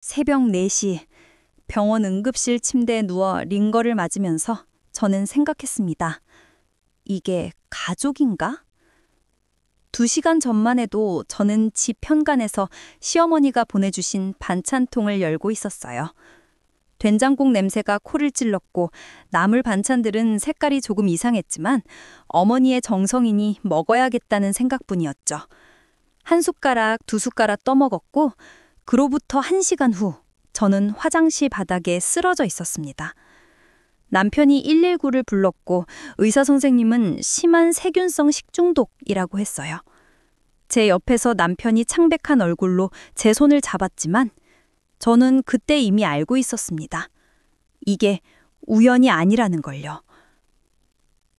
새벽 4시 병원 응급실 침대에 누워 링거를 맞으면서 저는 생각했습니다. 이게 가족인가? 2시간 전만 해도 저는 집 현관에서 시어머니가 보내주신 반찬통을 열고 있었어요. 된장국 냄새가 코를 찔렀고 나물 반찬들은 색깔이 조금 이상했지만 어머니의 정성이니 먹어야겠다는 생각뿐이었죠. 한 숟가락, 2숟가락 떠먹었고 그로부터 1시간 후 저는 화장실 바닥에 쓰러져 있었습니다. 남편이 119를 불렀고 의사 선생님은 심한 세균성 식중독이라고 했어요. 제 옆에서 남편이 창백한 얼굴로 제 손을 잡았지만 저는 그때 이미 알고 있었습니다. 이게 우연이 아니라는 걸요.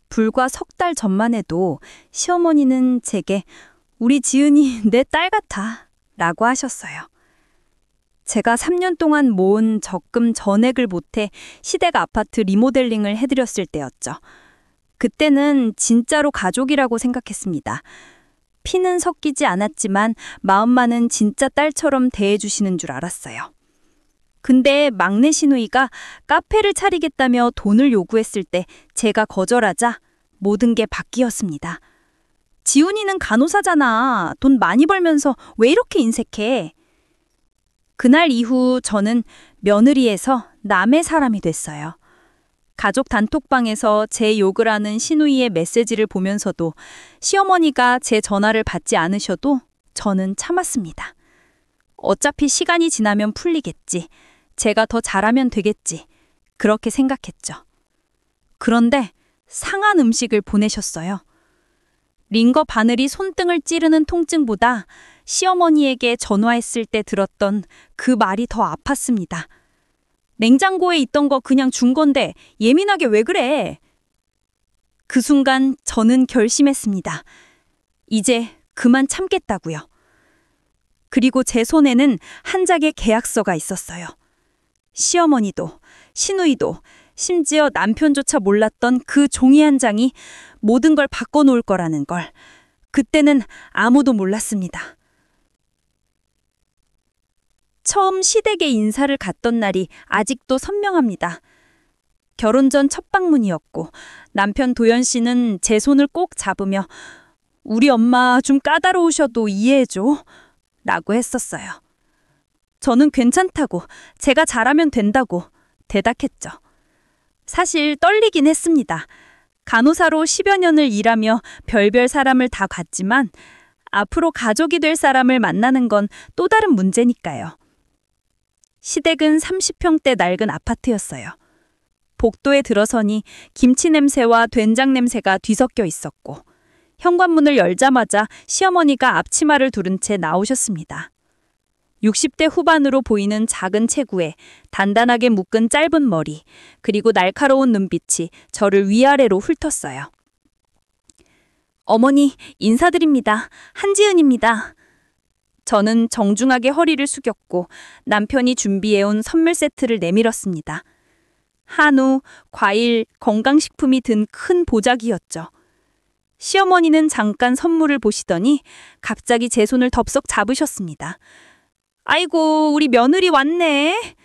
불과 3달 전만 해도 시어머니는 제게 우리 지은이 내 딸 같아 라고 하셨어요. 제가 3년 동안 모은 적금 전액을 보태 시댁 아파트 리모델링을 해드렸을 때였죠. 그때는 진짜로 가족이라고 생각했습니다. 피는 섞이지 않았지만 마음만은 진짜 딸처럼 대해주시는 줄 알았어요. 근데 막내 시누이가 카페를 차리겠다며 돈을 요구했을 때 제가 거절하자 모든 게 바뀌었습니다. 지훈이는 간호사잖아. 돈 많이 벌면서 왜 이렇게 인색해? 그날 이후 저는 며느리에서 남의 사람이 됐어요. 가족 단톡방에서 제 욕을 하는 시누이의 메시지를 보면서도 시어머니가 제 전화를 받지 않으셔도 저는 참았습니다. 어차피 시간이 지나면 풀리겠지. 제가 더 잘하면 되겠지. 그렇게 생각했죠. 그런데 상한 음식을 보내셨어요. 링거 바늘이 손등을 찌르는 통증보다 시어머니에게 전화했을 때 들었던 그 말이 더 아팠습니다. 냉장고에 있던 거 그냥 준 건데 예민하게 왜 그래? 그 순간 저는 결심했습니다. 이제 그만 참겠다고요. 그리고 제 손에는 한 장의 계약서가 있었어요. 시어머니도, 시누이도, 심지어 남편조차 몰랐던 그 종이 한 장이 모든 걸 바꿔놓을 거라는 걸 그때는 아무도 몰랐습니다. 처음 시댁에 인사를 갔던 날이 아직도 선명합니다. 결혼 전 첫 방문이었고 남편 도연 씨는 제 손을 꼭 잡으며 우리 엄마 좀 까다로우셔도 이해해줘 라고 했었어요. 저는 괜찮다고, 제가 잘하면 된다고 대답했죠. 사실 떨리긴 했습니다. 간호사로 10여 년을 일하며 별별 사람을 다 봤지만 앞으로 가족이 될 사람을 만나는 건 또 다른 문제니까요. 시댁은 30평대 낡은 아파트였어요. 복도에 들어서니 김치 냄새와 된장 냄새가 뒤섞여 있었고 현관문을 열자마자 시어머니가 앞치마를 두른 채 나오셨습니다. 60대 후반으로 보이는 작은 체구에 단단하게 묶은 짧은 머리, 그리고 날카로운 눈빛이 저를 위아래로 훑었어요. 어머니, 인사드립니다. 한지은입니다. 저는 정중하게 허리를 숙였고 남편이 준비해온 선물 세트를 내밀었습니다. 한우, 과일, 건강식품이 든 큰 보자기였죠. 시어머니는 잠깐 선물을 보시더니 갑자기 제 손을 덥석 잡으셨습니다. 아이고, 우리 며느리 왔네.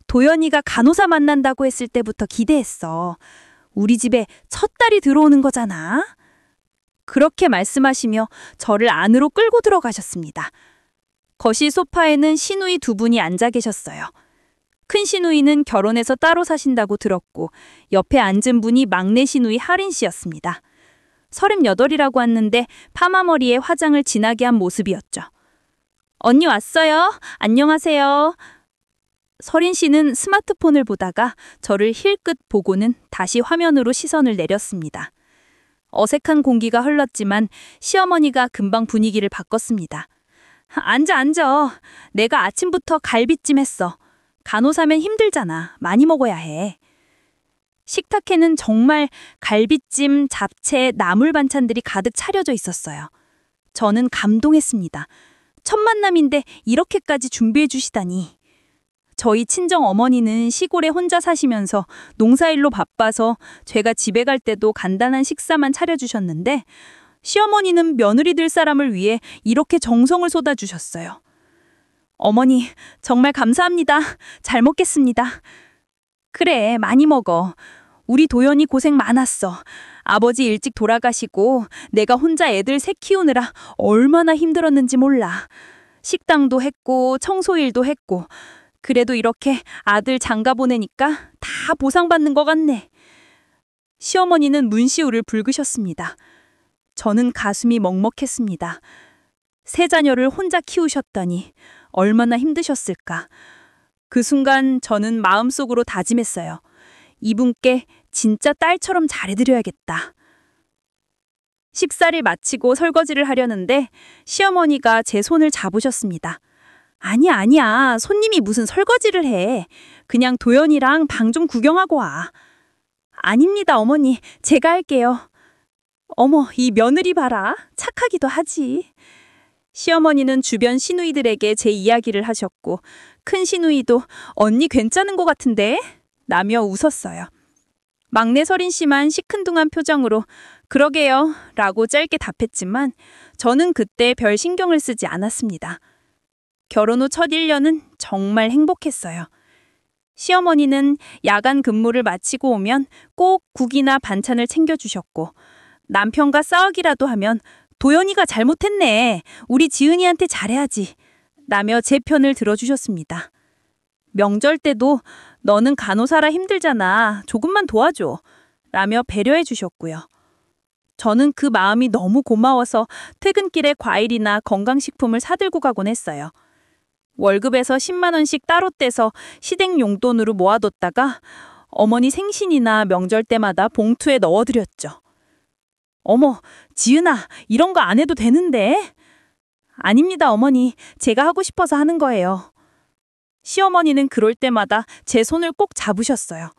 도연이가 간호사 만난다고 했을 때부터 기대했어. 우리 집에 첫 딸이 들어오는 거잖아. 그렇게 말씀하시며 저를 안으로 끌고 들어가셨습니다. 거실 소파에는 시누이 2분이 앉아 계셨어요. 큰 시누이는 결혼해서 따로 사신다고 들었고 옆에 앉은 분이 막내 시누이 하린 씨였습니다. 38이라고 했는데 파마머리에 화장을 진하게 한 모습이었죠. 언니 왔어요. 안녕하세요. 서린 씨는 스마트폰을 보다가 저를 힐끗 보고는 다시 화면으로 시선을 내렸습니다. 어색한 공기가 흘렀지만 시어머니가 금방 분위기를 바꿨습니다. 앉아. 내가 아침부터 갈비찜 했어. 간호사면 힘들잖아. 많이 먹어야 해. 식탁에는 정말 갈비찜, 잡채, 나물 반찬들이 가득 차려져 있었어요. 저는 감동했습니다. 첫 만남인데 이렇게까지 준비해 주시다니. 저희 친정 어머니는 시골에 혼자 사시면서 농사일로 바빠서 제가 집에 갈 때도 간단한 식사만 차려주셨는데 시어머니는 며느리 될 사람을 위해 이렇게 정성을 쏟아주셨어요. 어머니, 정말 감사합니다. 잘 먹겠습니다. 그래, 많이 먹어. 우리 도연이 고생 많았어. 아버지 일찍 돌아가시고 내가 혼자 애들 셋 키우느라 얼마나 힘들었는지 몰라. 식당도 했고 청소일도 했고 그래도 이렇게 아들 장가 보내니까 다 보상받는 것 같네. 시어머니는 문시우를 붉으셨습니다. 저는 가슴이 먹먹했습니다. 세 자녀를 혼자 키우셨다니 얼마나 힘드셨을까. 그 순간 저는 마음속으로 다짐했어요. 이분께 진짜 딸처럼 잘해드려야겠다. 식사를 마치고 설거지를 하려는데 시어머니가 제 손을 잡으셨습니다. 아니야. 손님이 무슨 설거지를 해. 그냥 도연이랑 방 좀 구경하고 와. 아닙니다, 어머니. 제가 할게요. 어머, 이 며느리 봐라. 착하기도 하지. 시어머니는 주변 시누이들에게 제 이야기를 하셨고 큰 시누이도 언니 괜찮은 것 같은데? 라며 웃었어요. 막내 서린 씨만 시큰둥한 표정으로 그러게요 라고 짧게 답했지만 저는 그때 별 신경을 쓰지 않았습니다. 결혼 후 첫 1년은 정말 행복했어요. 시어머니는 야간 근무를 마치고 오면 꼭 국이나 반찬을 챙겨주셨고 남편과 싸우기라도 하면 도연이가 잘못했네. 우리 지은이한테 잘해야지. 라며 제 편을 들어주셨습니다. 명절 때도 너는 간호사라 힘들잖아. 조금만 도와줘. 라며 배려해 주셨고요. 저는 그 마음이 너무 고마워서 퇴근길에 과일이나 건강식품을 사들고 가곤 했어요. 월급에서 10만 원씩 따로 떼서 시댁 용돈으로 모아뒀다가 어머니 생신이나 명절 때마다 봉투에 넣어드렸죠. 어머, 지은아, 이런 거 안 해도 되는데? 아닙니다, 어머니. 제가 하고 싶어서 하는 거예요. 시어머니는 그럴 때마다 제 손을 꼭 잡으셨어요.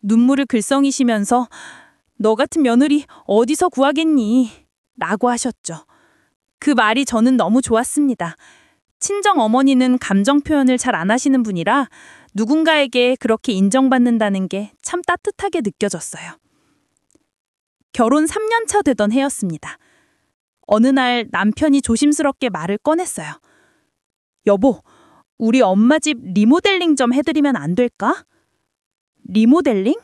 눈물을 글썽이시면서 너 같은 며느리 어디서 구하겠니? 라고 하셨죠. 그 말이 저는 너무 좋았습니다. 친정 어머니는 감정 표현을 잘 안 하시는 분이라 누군가에게 그렇게 인정받는다는 게 참 따뜻하게 느껴졌어요. 결혼 3년 차 되던 해였습니다. 어느 날 남편이 조심스럽게 말을 꺼냈어요. 여보, 우리 엄마 집 리모델링 좀 해드리면 안 될까? 리모델링?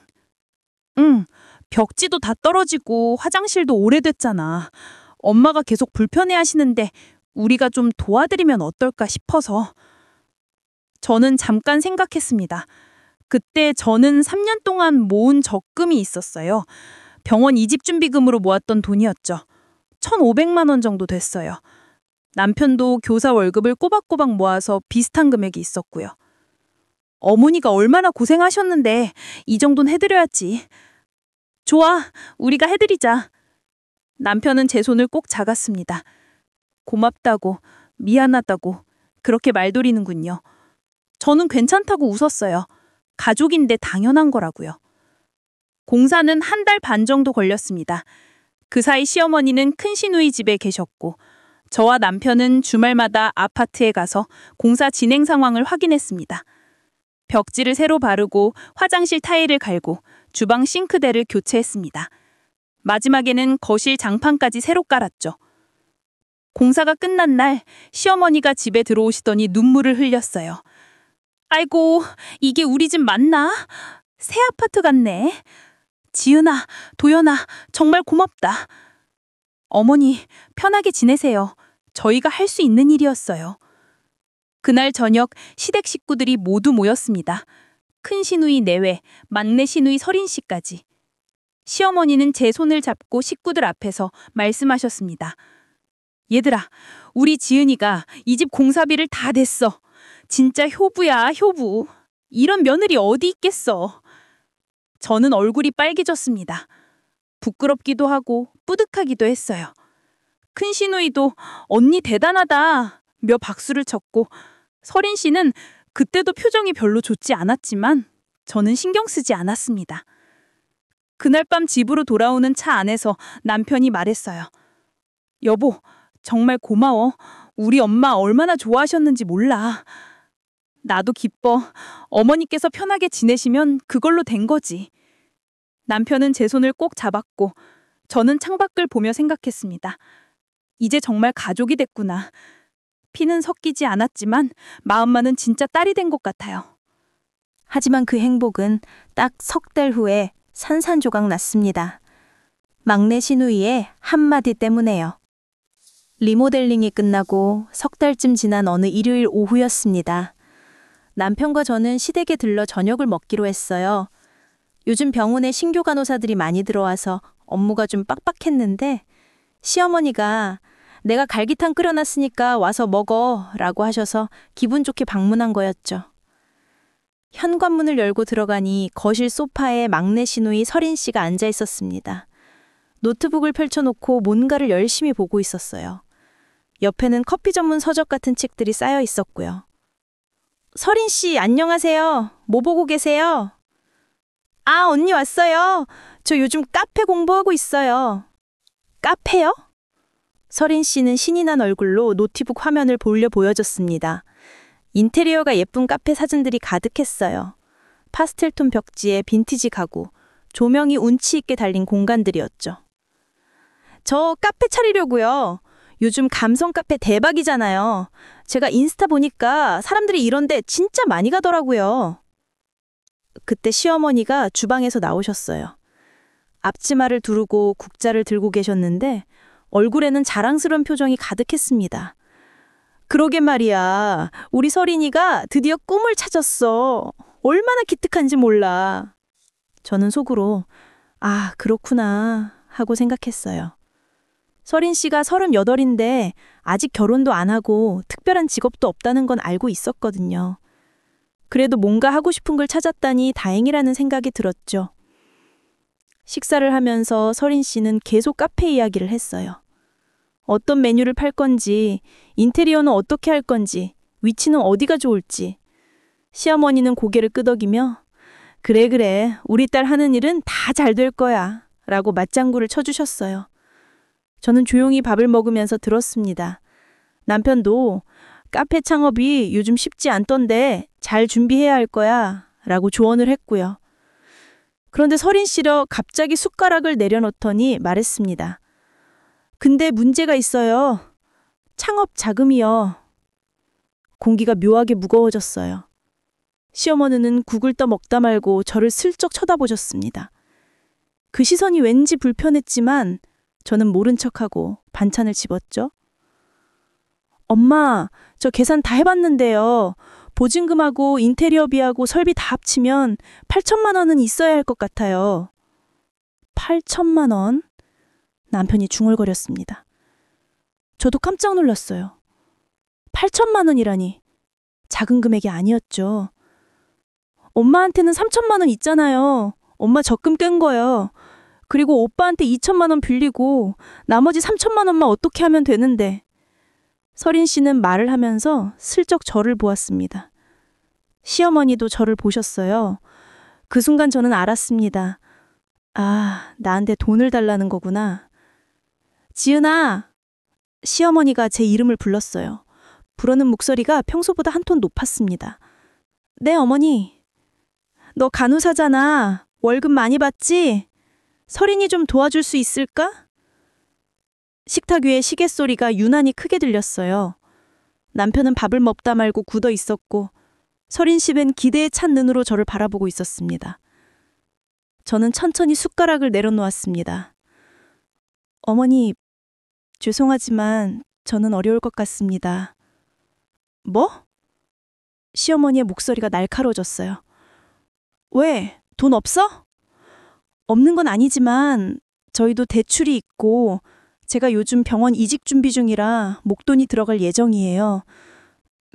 응, 벽지도 다 떨어지고 화장실도 오래됐잖아. 엄마가 계속 불편해하시는데 우리가 좀 도와드리면 어떨까 싶어서. 저는 잠깐 생각했습니다. 그때 저는 3년 동안 모은 적금이 있었어요. 병원 이직 준비금으로 모았던 돈이었죠. 1,500만 원 정도 됐어요. 남편도 교사 월급을 꼬박꼬박 모아서 비슷한 금액이 있었고요. 어머니가 얼마나 고생하셨는데 이 정도는 해드려야지. 좋아, 우리가 해드리자. 남편은 제 손을 꼭 잡았습니다. 고맙다고, 미안하다고 그렇게 말돌이는군요. 저는 괜찮다고 웃었어요. 가족인데 당연한 거라고요. 공사는 한 달 반 정도 걸렸습니다. 그 사이 시어머니는 큰 시누이 집에 계셨고 저와 남편은 주말마다 아파트에 가서 공사 진행 상황을 확인했습니다. 벽지를 새로 바르고 화장실 타일을 갈고 주방 싱크대를 교체했습니다. 마지막에는 거실 장판까지 새로 깔았죠. 공사가 끝난 날 시어머니가 집에 들어오시더니 눈물을 흘렸어요. 아이고, 이게 우리 집 맞나? 새 아파트 같네. 지은아, 도연아, 정말 고맙다. 어머니, 편하게 지내세요. 저희가 할 수 있는 일이었어요. 그날 저녁 시댁 식구들이 모두 모였습니다. 큰 시누이 내외, 막내 시누이 서린 씨까지. 시어머니는 제 손을 잡고 식구들 앞에서 말씀하셨습니다. 얘들아, 우리 지은이가 이 집 공사비를 다 냈어. 진짜 효부야, 효부. 이런 며느리 어디 있겠어. 저는 얼굴이 빨개졌습니다. 부끄럽기도 하고 뿌듯하기도 했어요. 큰 시누이도 언니 대단하다 며 박수를 쳤고 서린 씨는 그때도 표정이 별로 좋지 않았지만 저는 신경 쓰지 않았습니다. 그날 밤 집으로 돌아오는 차 안에서 남편이 말했어요. 여보, 정말 고마워. 우리 엄마 얼마나 좋아하셨는지 몰라. 나도 기뻐. 어머니께서 편하게 지내시면 그걸로 된 거지. 남편은 제 손을 꼭 잡았고 저는 창밖을 보며 생각했습니다. 이제 정말 가족이 됐구나. 피는 섞이지 않았지만 마음만은 진짜 딸이 된 것 같아요. 하지만 그 행복은 딱 석 달 후에 산산조각 났습니다. 막내 시누이의 한마디 때문에요. 리모델링이 끝나고 석 달쯤 지난 어느 일요일 오후였습니다. 남편과 저는 시댁에 들러 저녁을 먹기로 했어요. 요즘 병원에 신규 간호사들이 많이 들어와서 업무가 좀 빡빡했는데 시어머니가 내가 갈기탕 끓여놨으니까 와서 먹어 라고 하셔서 기분 좋게 방문한 거였죠. 현관문을 열고 들어가니 거실 소파에 막내 시누이 서린 씨가 앉아 있었습니다. 노트북을 펼쳐놓고 뭔가를 열심히 보고 있었어요. 옆에는 커피 전문 서적 같은 책들이 쌓여 있었고요. 서린 씨, 안녕하세요. 뭐 보고 계세요? 아, 언니 왔어요. 저 요즘 카페 공부하고 있어요. 카페요? 서린 씨는 신이 난 얼굴로 노트북 화면을 돌려 보여줬습니다. 인테리어가 예쁜 카페 사진들이 가득했어요. 파스텔톤 벽지에 빈티지 가구, 조명이 운치 있게 달린 공간들이었죠. 저 카페 차리려고요. 요즘 감성 카페 대박이잖아요. 제가 인스타 보니까 사람들이 이런데 진짜 많이 가더라고요. 그때 시어머니가 주방에서 나오셨어요. 앞치마를 두르고 국자를 들고 계셨는데 얼굴에는 자랑스러운 표정이 가득했습니다. 그러게 말이야. 우리 서린이가 드디어 꿈을 찾았어. 얼마나 기특한지 몰라. 저는 속으로 아, 그렇구나 하고 생각했어요. 서린 씨가 38인데 아직 결혼도 안 하고 특별한 직업도 없다는 건 알고 있었거든요. 그래도 뭔가 하고 싶은 걸 찾았다니 다행이라는 생각이 들었죠. 식사를 하면서 서린 씨는 계속 카페 이야기를 했어요. 어떤 메뉴를 팔 건지, 인테리어는 어떻게 할 건지, 위치는 어디가 좋을지. 시어머니는 고개를 끄덕이며 그래, 우리 딸 하는 일은 다 잘 될 거야 라고 맞장구를 쳐주셨어요. 저는 조용히 밥을 먹으면서 들었습니다. 남편도 카페 창업이 요즘 쉽지 않던데 잘 준비해야 할 거야 라고 조언을 했고요. 그런데 서린 씨려 갑자기 숟가락을 내려놓더니 말했습니다. 근데 문제가 있어요. 창업 자금이요. 공기가 묘하게 무거워졌어요. 시어머니는 국을 떠 먹다 말고 저를 슬쩍 쳐다보셨습니다. 그 시선이 왠지 불편했지만 저는 모른 척하고 반찬을 집었죠. 엄마, 저 계산 다 해봤는데요. 보증금하고 인테리어비하고 설비 다 합치면 8천만 원은 있어야 할 것 같아요. 8천만 원? 남편이 중얼거렸습니다. 저도 깜짝 놀랐어요. 8천만 원이라니. 작은 금액이 아니었죠. 엄마한테는 3천만 원 있잖아요. 엄마 적금 깬 거요. 그리고 오빠한테 2천만 원 빌리고 나머지 3천만 원만 어떻게 하면 되는데. 서린 씨는 말을 하면서 슬쩍 저를 보았습니다. 시어머니도 저를 보셨어요. 그 순간 저는 알았습니다. 아, 나한테 돈을 달라는 거구나. 지은아! 시어머니가 제 이름을 불렀어요. 부르는 목소리가 평소보다 한 톤 높았습니다. 네, 어머니. 너 간호사잖아. 월급 많이 받지? 서린이 좀 도와줄 수 있을까? 식탁 위에 시계 소리가 유난히 크게 들렸어요. 남편은 밥을 먹다 말고 굳어 있었고 서린 씨는 기대에 찬 눈으로 저를 바라보고 있었습니다. 저는 천천히 숟가락을 내려놓았습니다. 어머니, 죄송하지만 저는 어려울 것 같습니다. 뭐? 시어머니의 목소리가 날카로워졌어요. 왜? 돈 없어? 없는 건 아니지만 저희도 대출이 있고 제가 요즘 병원 이직 준비 중이라 목돈이 들어갈 예정이에요.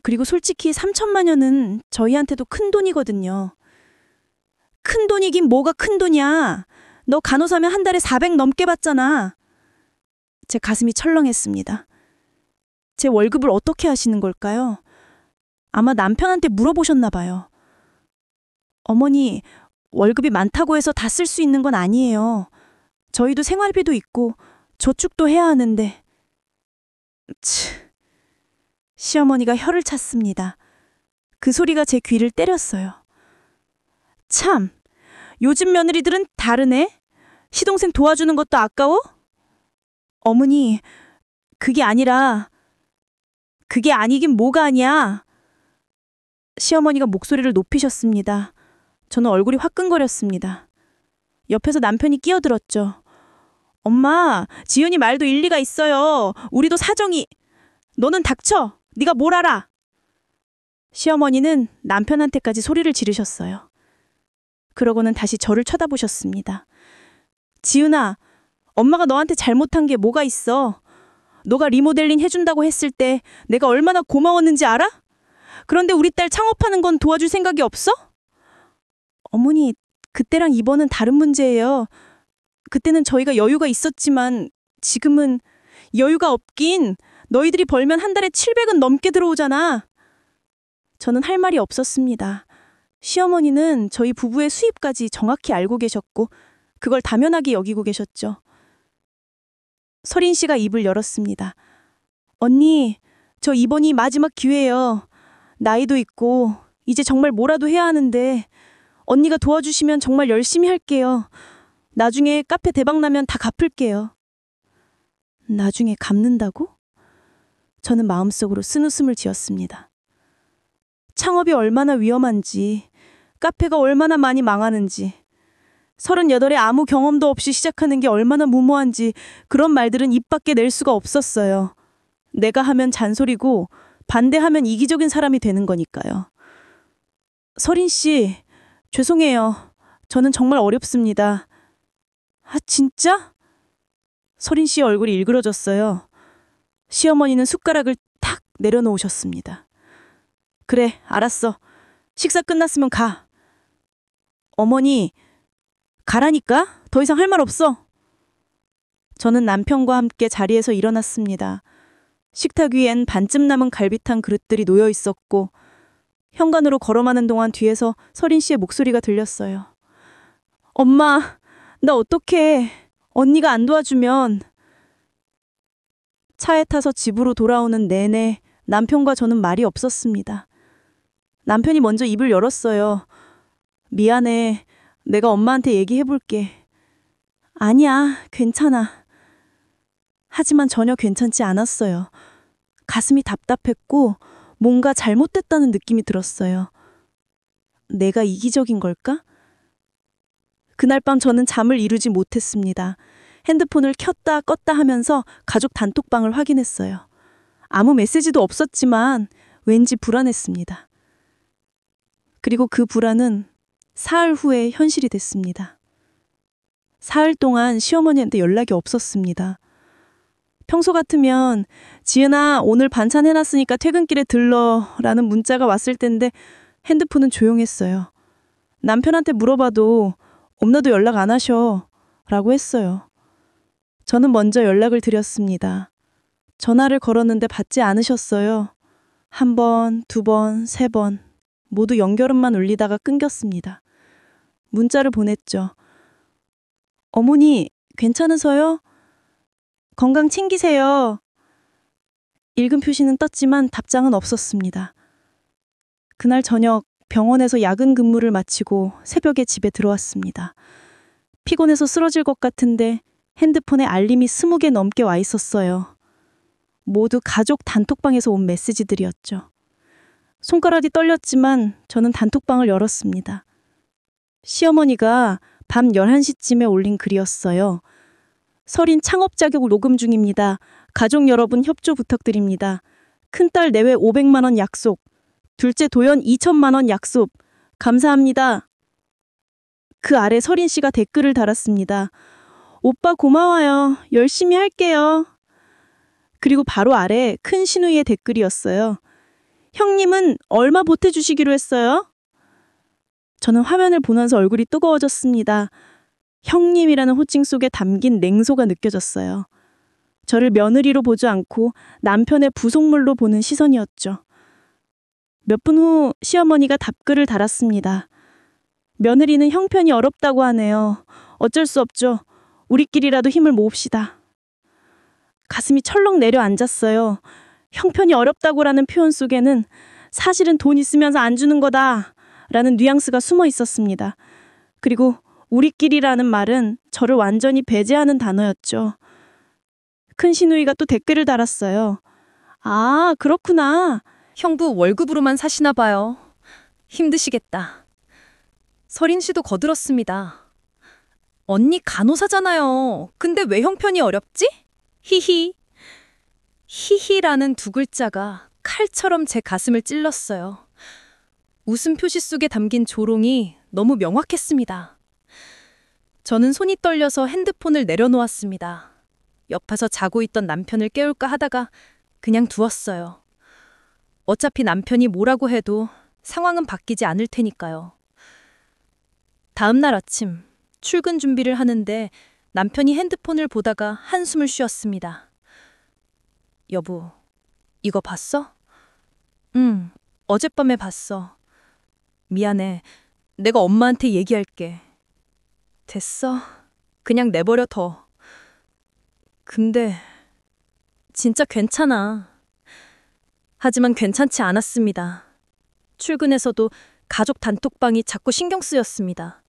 그리고 솔직히 3천만 원은 저희한테도 큰 돈이거든요. 큰 돈이긴 뭐가 큰 돈이야. 너 간호사면 한 달에 400 넘게 받잖아. 제 가슴이 철렁했습니다. 제 월급을 어떻게 하시는 걸까요? 아마 남편한테 물어보셨나 봐요. 어머니, 월급이 많다고 해서 다 쓸 수 있는 건 아니에요. 저희도 생활비도 있고 저축도 해야 하는데. 시어머니가 혀를 찼습니다. 그 소리가 제 귀를 때렸어요. 참, 요즘 며느리들은 다르네. 시동생 도와주는 것도 아까워? 어머니, 그게 아니라 그게 아니긴 뭐가 아니야. 시어머니가 목소리를 높이셨습니다. 저는 얼굴이 화끈거렸습니다. 옆에서 남편이 끼어들었죠. 엄마, 지은이 말도 일리가 있어요. 우리도 사정이. 너는 닥쳐. 네가 뭘 알아. 시어머니는 남편한테까지 소리를 지르셨어요. 그러고는 다시 저를 쳐다보셨습니다. 지은아, 엄마가 너한테 잘못한 게 뭐가 있어? 너가 리모델링 해준다고 했을 때 내가 얼마나 고마웠는지 알아? 그런데 우리 딸 창업하는 건 도와줄 생각이 없어? 어머니, 그때랑 이번은 다른 문제예요. 그때는 저희가 여유가 있었지만 지금은 여유가 없긴. 너희들이 벌면 한 달에 700은 넘게 들어오잖아. 저는 할 말이 없었습니다. 시어머니는 저희 부부의 수입까지 정확히 알고 계셨고 그걸 당연하게 여기고 계셨죠. 서린 씨가 입을 열었습니다. 언니, 저 이번이 마지막 기회예요. 나이도 있고 이제 정말 뭐라도 해야 하는데 언니가 도와주시면 정말 열심히 할게요. 나중에 카페 대박 나면 다 갚을게요. 나중에 갚는다고? 저는 마음속으로 쓴웃음을 지었습니다. 창업이 얼마나 위험한지, 카페가 얼마나 많이 망하는지, 38에 아무 경험도 없이 시작하는 게 얼마나 무모한지 그런 말들은 입 밖에 낼 수가 없었어요. 내가 하면 잔소리고 반대하면 이기적인 사람이 되는 거니까요. 서린 씨, 죄송해요. 저는 정말 어렵습니다. 아, 진짜? 서린 씨의 얼굴이 일그러졌어요. 시어머니는 숟가락을 탁 내려놓으셨습니다. 그래, 알았어. 식사 끝났으면 가. 어머니, 가라니까? 더 이상 할 말 없어. 저는 남편과 함께 자리에서 일어났습니다. 식탁 위엔 반쯤 남은 갈비탕 그릇들이 놓여 있었고 현관으로 걸어가는 동안 뒤에서 서린 씨의 목소리가 들렸어요. 엄마, 나 어떡해. 언니가 안 도와주면. 차에 타서 집으로 돌아오는 내내 남편과 저는 말이 없었습니다. 남편이 먼저 입을 열었어요. 미안해. 내가 엄마한테 얘기해볼게. 아니야, 괜찮아. 하지만 전혀 괜찮지 않았어요. 가슴이 답답했고 뭔가 잘못됐다는 느낌이 들었어요. 내가 이기적인 걸까? 그날 밤 저는 잠을 이루지 못했습니다. 핸드폰을 켰다 껐다 하면서 가족 단톡방을 확인했어요. 아무 메시지도 없었지만 왠지 불안했습니다. 그리고 그 불안은 사흘 후에 현실이 됐습니다. 사흘 동안 시어머니한테 연락이 없었습니다. 평소 같으면 지은아, 오늘 반찬 해놨으니까 퇴근길에 들러 라는 문자가 왔을 텐데 핸드폰은 조용했어요. 남편한테 물어봐도 엄마도 연락 안 하셔 라고 했어요. 저는 먼저 연락을 드렸습니다. 전화를 걸었는데 받지 않으셨어요. 한 번, 두 번, 세 번 모두 연결음만 울리다가 끊겼습니다. 문자를 보냈죠. 어머니, 괜찮으세요? 건강 챙기세요. 읽은 표시는 떴지만 답장은 없었습니다. 그날 저녁 병원에서 야근 근무를 마치고 새벽에 집에 들어왔습니다. 피곤해서 쓰러질 것 같은데 핸드폰에 알림이 20개 넘게 와 있었어요. 모두 가족 단톡방에서 온 메시지들이었죠. 손가락이 떨렸지만 저는 단톡방을 열었습니다. 시어머니가 밤 11시쯤에 올린 글이었어요. 서린 창업 자격 녹음 중입니다. 가족 여러분 협조 부탁드립니다. 큰딸 내외 500만 원 약속. 둘째 도연 2천만 원 약속. 감사합니다. 그 아래 서린 씨가 댓글을 달았습니다. 오빠 고마워요. 열심히 할게요. 그리고 바로 아래 큰 신우이의 댓글이었어요. 형님은 얼마 보태주시기로 했어요? 저는 화면을 보면서 얼굴이 뜨거워졌습니다. 형님이라는 호칭 속에 담긴 냉소가 느껴졌어요. 저를 며느리로 보지 않고 남편의 부속물로 보는 시선이었죠. 몇 분 후 시어머니가 답글을 달았습니다. 며느리는 형편이 어렵다고 하네요. 어쩔 수 없죠. 우리끼리라도 힘을 모읍시다. 가슴이 철렁 내려앉았어요. 형편이 어렵다고라는 표현 속에는 사실은 돈 있으면서 안 주는 거다 라는 뉘앙스가 숨어 있었습니다. 그리고 우리끼리라는 말은 저를 완전히 배제하는 단어였죠. 큰 시누이가 또 댓글을 달았어요. 아, 그렇구나. 형부 월급으로만 사시나 봐요. 힘드시겠다. 서린 씨도 거들었습니다. 언니 간호사잖아요. 근데 왜 형편이 어렵지? 히히. 히히라는 두 글자가 칼처럼 제 가슴을 찔렀어요. 웃음 표시 속에 담긴 조롱이 너무 명확했습니다. 저는 손이 떨려서 핸드폰을 내려놓았습니다. 옆에서 자고 있던 남편을 깨울까 하다가 그냥 두었어요. 어차피 남편이 뭐라고 해도 상황은 바뀌지 않을 테니까요. 다음 날 아침 출근 준비를 하는데 남편이 핸드폰을 보다가 한숨을 쉬었습니다. 여보, 이거 봤어? 응, 어젯밤에 봤어. 미안해. 내가 엄마한테 얘기할게. 됐어. 그냥 내버려 둬. 근데 진짜 괜찮아. 하지만 괜찮지 않았습니다. 출근해서도 가족 단톡방이 자꾸 신경 쓰였습니다.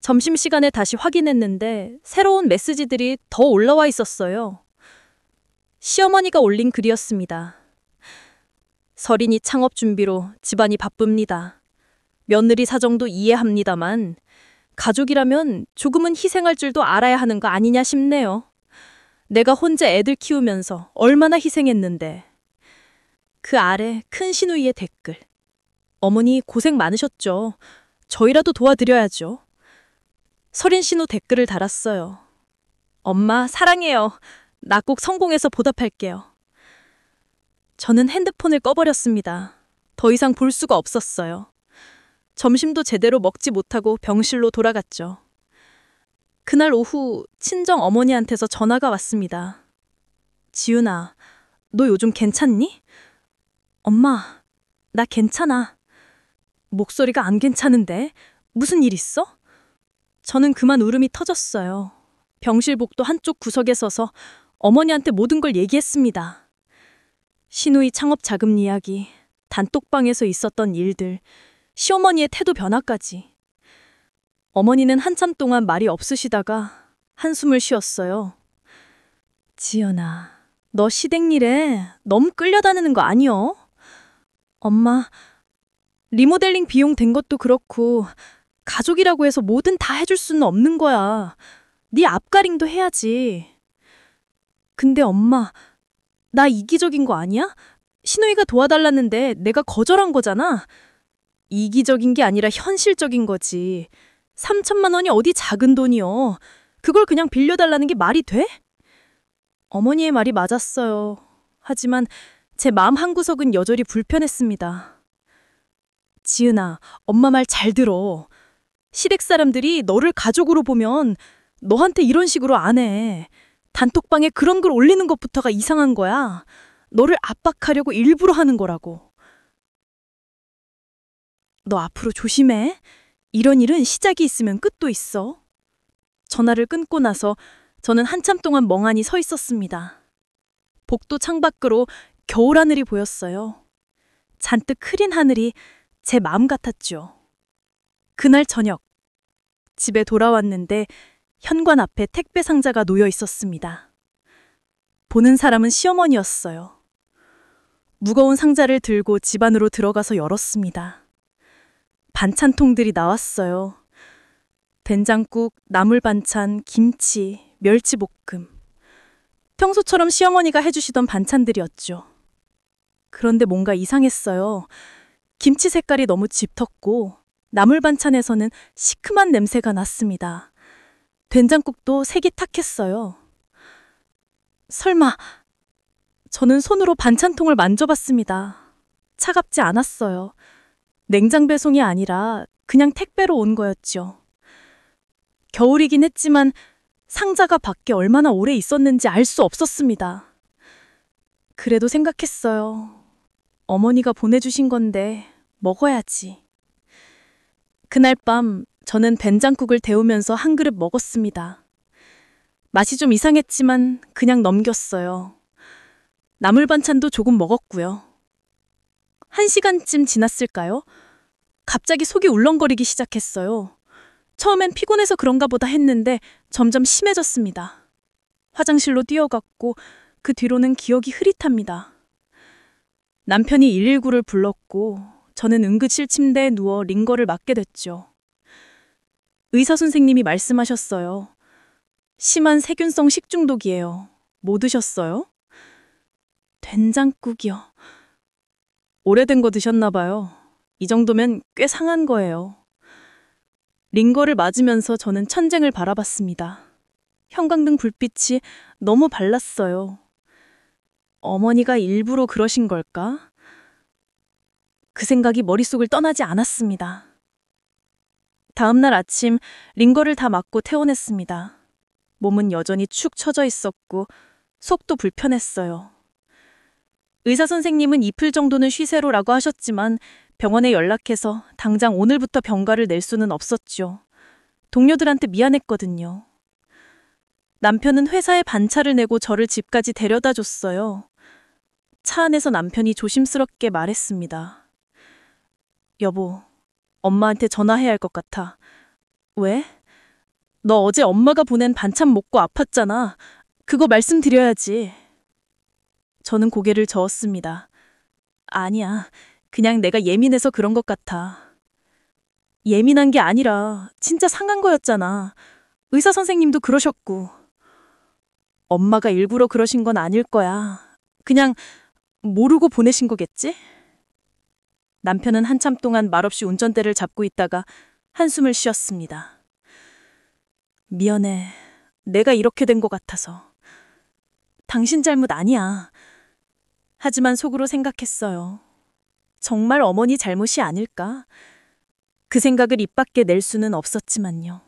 점심시간에 다시 확인했는데 새로운 메시지들이 더 올라와 있었어요. 시어머니가 올린 글이었습니다. 서린이 창업 준비로 집안이 바쁩니다. 며느리 사정도 이해합니다만 가족이라면 조금은 희생할 줄도 알아야 하는 거 아니냐 싶네요. 내가 혼자 애들 키우면서 얼마나 희생했는데. 그 아래 큰 시누이의 댓글. 어머니 고생 많으셨죠. 저희라도 도와드려야죠. 서린 씨도 댓글을 달았어요. 엄마 사랑해요. 나 꼭 성공해서 보답할게요. 저는 핸드폰을 꺼버렸습니다. 더 이상 볼 수가 없었어요. 점심도 제대로 먹지 못하고 병실로 돌아갔죠. 그날 오후 친정 어머니한테서 전화가 왔습니다. 지윤아, 너 요즘 괜찮니? 엄마, 나 괜찮아. 목소리가 안 괜찮은데? 무슨 일 있어? 저는 그만 울음이 터졌어요. 병실복도 한쪽 구석에 서서 어머니한테 모든 걸 얘기했습니다. 시누이 창업 자금 이야기, 단톡방에서 있었던 일들, 시어머니의 태도 변화까지. 어머니는 한참 동안 말이 없으시다가 한숨을 쉬었어요. 지연아, 너 시댁일에 너무 끌려다니는 거 아니여? 엄마, 리모델링 비용 된 것도 그렇고 가족이라고 해서 뭐든 다 해줄 수는 없는 거야. 네 앞가림도 해야지. 근데 엄마, 나 이기적인 거 아니야? 시누이가 도와달라는데 내가 거절한 거잖아. 이기적인 게 아니라 현실적인 거지. 3천만 원이 어디 작은 돈이요. 그걸 그냥 빌려달라는 게 말이 돼? 어머니의 말이 맞았어요. 하지만 제 마음 한구석은 여전히 불편했습니다. 지은아, 엄마 말 잘 들어. 시댁 사람들이 너를 가족으로 보면 너한테 이런 식으로 안 해. 단톡방에 그런 글 올리는 것부터가 이상한 거야. 너를 압박하려고 일부러 하는 거라고. 너 앞으로 조심해. 이런 일은 시작이 있으면 끝도 있어. 전화를 끊고 나서 저는 한참 동안 멍하니 서 있었습니다. 복도 창밖으로 겨울 하늘이 보였어요. 잔뜩 흐린 하늘이 제 마음 같았죠. 그날 저녁, 집에 돌아왔는데 현관 앞에 택배 상자가 놓여 있었습니다. 보는 사람은 시어머니였어요. 무거운 상자를 들고 집 안으로 들어가서 열었습니다. 반찬통들이 나왔어요. 된장국, 나물 반찬, 김치, 멸치볶음. 평소처럼 시어머니가 해주시던 반찬들이었죠. 그런데 뭔가 이상했어요. 김치 색깔이 너무 짙었고 나물 반찬에서는 시큼한 냄새가 났습니다. 된장국도 색이 탁했어요. 설마, 저는 손으로 반찬통을 만져봤습니다. 차갑지 않았어요. 냉장 배송이 아니라 그냥 택배로 온 거였죠. 겨울이긴 했지만 상자가 밖에 얼마나 오래 있었는지 알 수 없었습니다. 그래도 생각했어요. 어머니가 보내주신 건데 먹어야지. 그날 밤 저는 된장국을 데우면서 한 그릇 먹었습니다. 맛이 좀 이상했지만 그냥 넘겼어요. 나물 반찬도 조금 먹었고요. 1시간쯤 지났을까요? 갑자기 속이 울렁거리기 시작했어요. 처음엔 피곤해서 그런가 보다 했는데 점점 심해졌습니다. 화장실로 뛰어갔고 그 뒤로는 기억이 흐릿합니다. 남편이 119를 불렀고 저는 응급실 침대에 누워 링거를 맞게 됐죠. 의사 선생님이 말씀하셨어요. 심한 세균성 식중독이에요. 뭐 드셨어요? 된장국이요. 오래된 거 드셨나 봐요. 이 정도면 꽤 상한 거예요. 링거를 맞으면서 저는 천장을 바라봤습니다. 형광등 불빛이 너무 밝았어요. 어머니가 일부러 그러신 걸까? 그 생각이 머릿속을 떠나지 않았습니다. 다음 날 아침 링거를 다 맞고 퇴원했습니다. 몸은 여전히 축 처져 있었고 속도 불편했어요. 의사 선생님은 이틀 정도는 쉬세로라고 하셨지만 병원에 연락해서 당장 오늘부터 병가를 낼 수는 없었죠. 동료들한테 미안했거든요. 남편은 회사에 반차를 내고 저를 집까지 데려다 줬어요. 차 안에서 남편이 조심스럽게 말했습니다. 여보, 엄마한테 전화해야 할 것 같아. 왜? 너 어제 엄마가 보낸 반찬 먹고 아팠잖아. 그거 말씀드려야지. 저는 고개를 저었습니다. 아니야, 그냥 내가 예민해서 그런 것 같아. 예민한 게 아니라 진짜 상한 거였잖아. 의사 선생님도 그러셨고. 엄마가 일부러 그러신 건 아닐 거야. 그냥 모르고 보내신 거겠지? 남편은 한참 동안 말없이 운전대를 잡고 있다가 한숨을 쉬었습니다. 미안해. 내가 이렇게 된 것 같아서. 당신 잘못 아니야. 하지만 속으로 생각했어요. 정말 어머니 잘못이 아닐까? 그 생각을 입 밖에 낼 수는 없었지만요.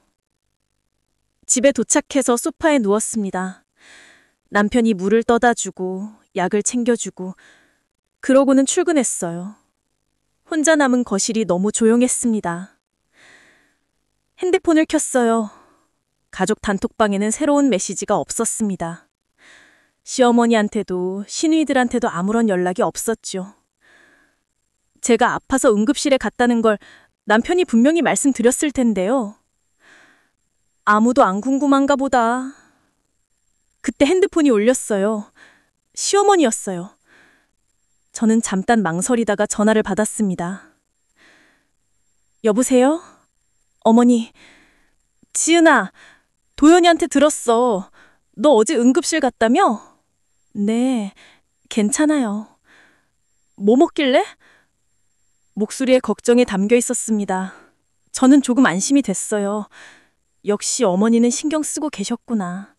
집에 도착해서 소파에 누웠습니다. 남편이 물을 떠다 주고 약을 챙겨주고 그러고는 출근했어요. 혼자 남은 거실이 너무 조용했습니다. 핸드폰을 켰어요. 가족 단톡방에는 새로운 메시지가 없었습니다. 시어머니한테도 시누이들한테도 아무런 연락이 없었죠. 제가 아파서 응급실에 갔다는 걸 남편이 분명히 말씀드렸을 텐데요. 아무도 안 궁금한가 보다. 그때 핸드폰이 울렸어요. 시어머니였어요. 저는 잠깐 망설이다가 전화를 받았습니다. 여보세요? 어머니, 지은아, 도연이한테 들었어. 너 어제 응급실 갔다며? 네, 괜찮아요. 뭐 먹길래? 목소리에 걱정이 담겨 있었습니다. 저는 조금 안심이 됐어요. 역시 어머니는 신경 쓰고 계셨구나.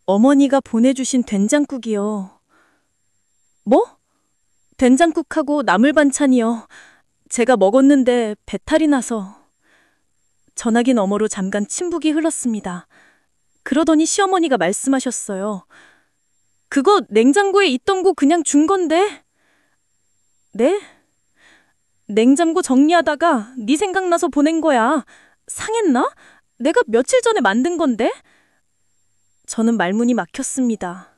어머니가 보내주신 된장국이요. 뭐? 된장국하고 나물 반찬이요. 제가 먹었는데 배탈이 나서. 전화기 너머로 잠깐 침묵이 흘렀습니다. 그러더니 시어머니가 말씀하셨어요. 그거 냉장고에 있던 거 그냥 준 건데. 네? 냉장고 정리하다가 네 생각나서 보낸 거야. 상했나? 내가 며칠 전에 만든 건데? 저는 말문이 막혔습니다.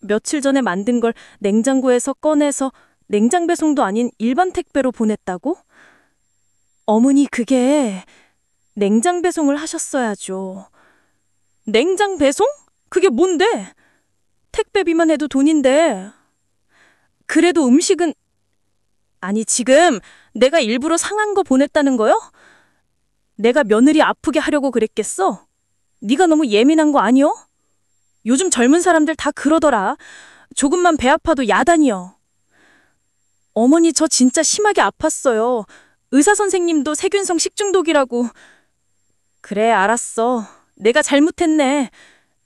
며칠 전에 만든 걸 냉장고에서 꺼내서 냉장 배송도 아닌 일반 택배로 보냈다고? 어머니 그게 냉장 배송을 하셨어야죠. 냉장 배송? 그게 뭔데? 택배비만 해도 돈인데. 그래도 음식은... 아니 지금 내가 일부러 상한 거 보냈다는 거요? 내가 며느리 아프게 하려고 그랬겠어? 네가 너무 예민한 거 아니요? 요즘 젊은 사람들 다 그러더라. 조금만 배 아파도 야단이요. 어머니 저 진짜 심하게 아팠어요. 의사 선생님도 세균성 식중독이라고. 그래 알았어. 내가 잘못했네.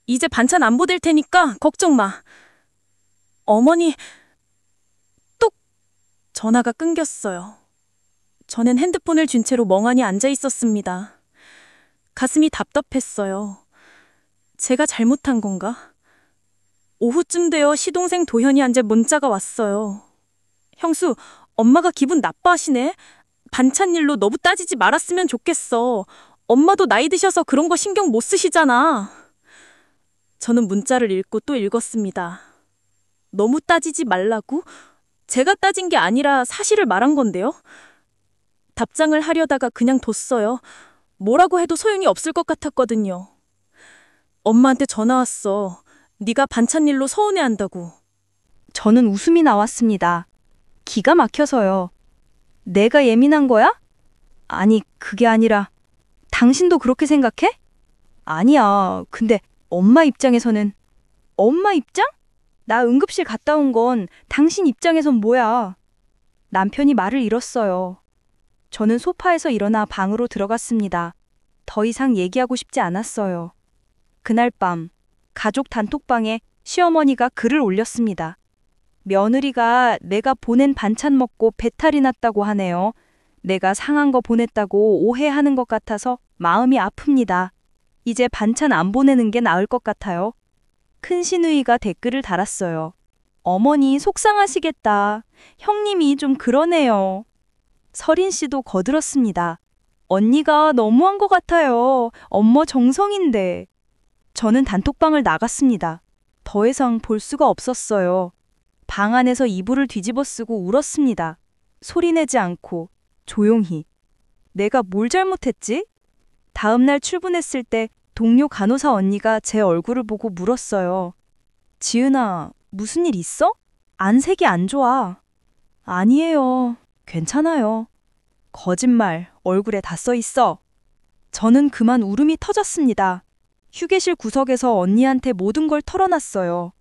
이제 반찬 안 보낼 테니까 걱정 마. 어머니... 뚝! 전화가 끊겼어요. 저는 핸드폰을 쥔 채로 멍하니 앉아 있었습니다. 가슴이 답답했어요. 제가 잘못한 건가? 오후쯤 되어 시동생 도현이한테 문자가 왔어요. 형수, 엄마가 기분 나빠하시네. 반찬 일로 너무 따지지 말았으면 좋겠어. 엄마도 나이 드셔서 그런 거 신경 못 쓰시잖아. 저는 문자를 읽고 또 읽었습니다. 너무 따지지 말라고? 제가 따진 게 아니라 사실을 말한 건데요. 답장을 하려다가 그냥 뒀어요. 뭐라고 해도 소용이 없을 것 같았거든요. 엄마한테 전화 왔어. 네가 반찬 일로 서운해한다고. 저는 웃음이 나왔습니다. 기가 막혀서요. 내가 예민한 거야? 아니, 그게 아니라 당신도 그렇게 생각해? 아니야. 근데 엄마 입장에서는 엄마 입장? 나 응급실 갔다 온 건 당신 입장에선 뭐야? 남편이 말을 잃었어요. 저는 소파에서 일어나 방으로 들어갔습니다. 더 이상 얘기하고 싶지 않았어요. 그날 밤 가족 단톡방에 시어머니가 글을 올렸습니다. 며느리가 내가 보낸 반찬 먹고 배탈이 났다고 하네요. 내가 상한 거 보냈다고 오해하는 것 같아서 마음이 아픕니다. 이제 반찬 안 보내는 게 나을 것 같아요. 큰 시누이가 댓글을 달았어요. 어머니 속상하시겠다. 형님이 좀 그러네요. 서린 씨도 거들었습니다. 언니가 너무한 것 같아요. 엄마 정성인데. 저는 단톡방을 나갔습니다. 더 이상 볼 수가 없었어요. 방 안에서 이불을 뒤집어 쓰고 울었습니다. 소리내지 않고 조용히. 내가 뭘 잘못했지? 다음 날 출근했을 때 동료 간호사 언니가 제 얼굴을 보고 물었어요. 지은아, 무슨 일 있어? 안색이 안 좋아. 아니에요. 괜찮아요. 거짓말, 얼굴에 다 써 있어. 저는 그만 울음이 터졌습니다. 휴게실 구석에서 언니한테 모든 걸 털어놨어요.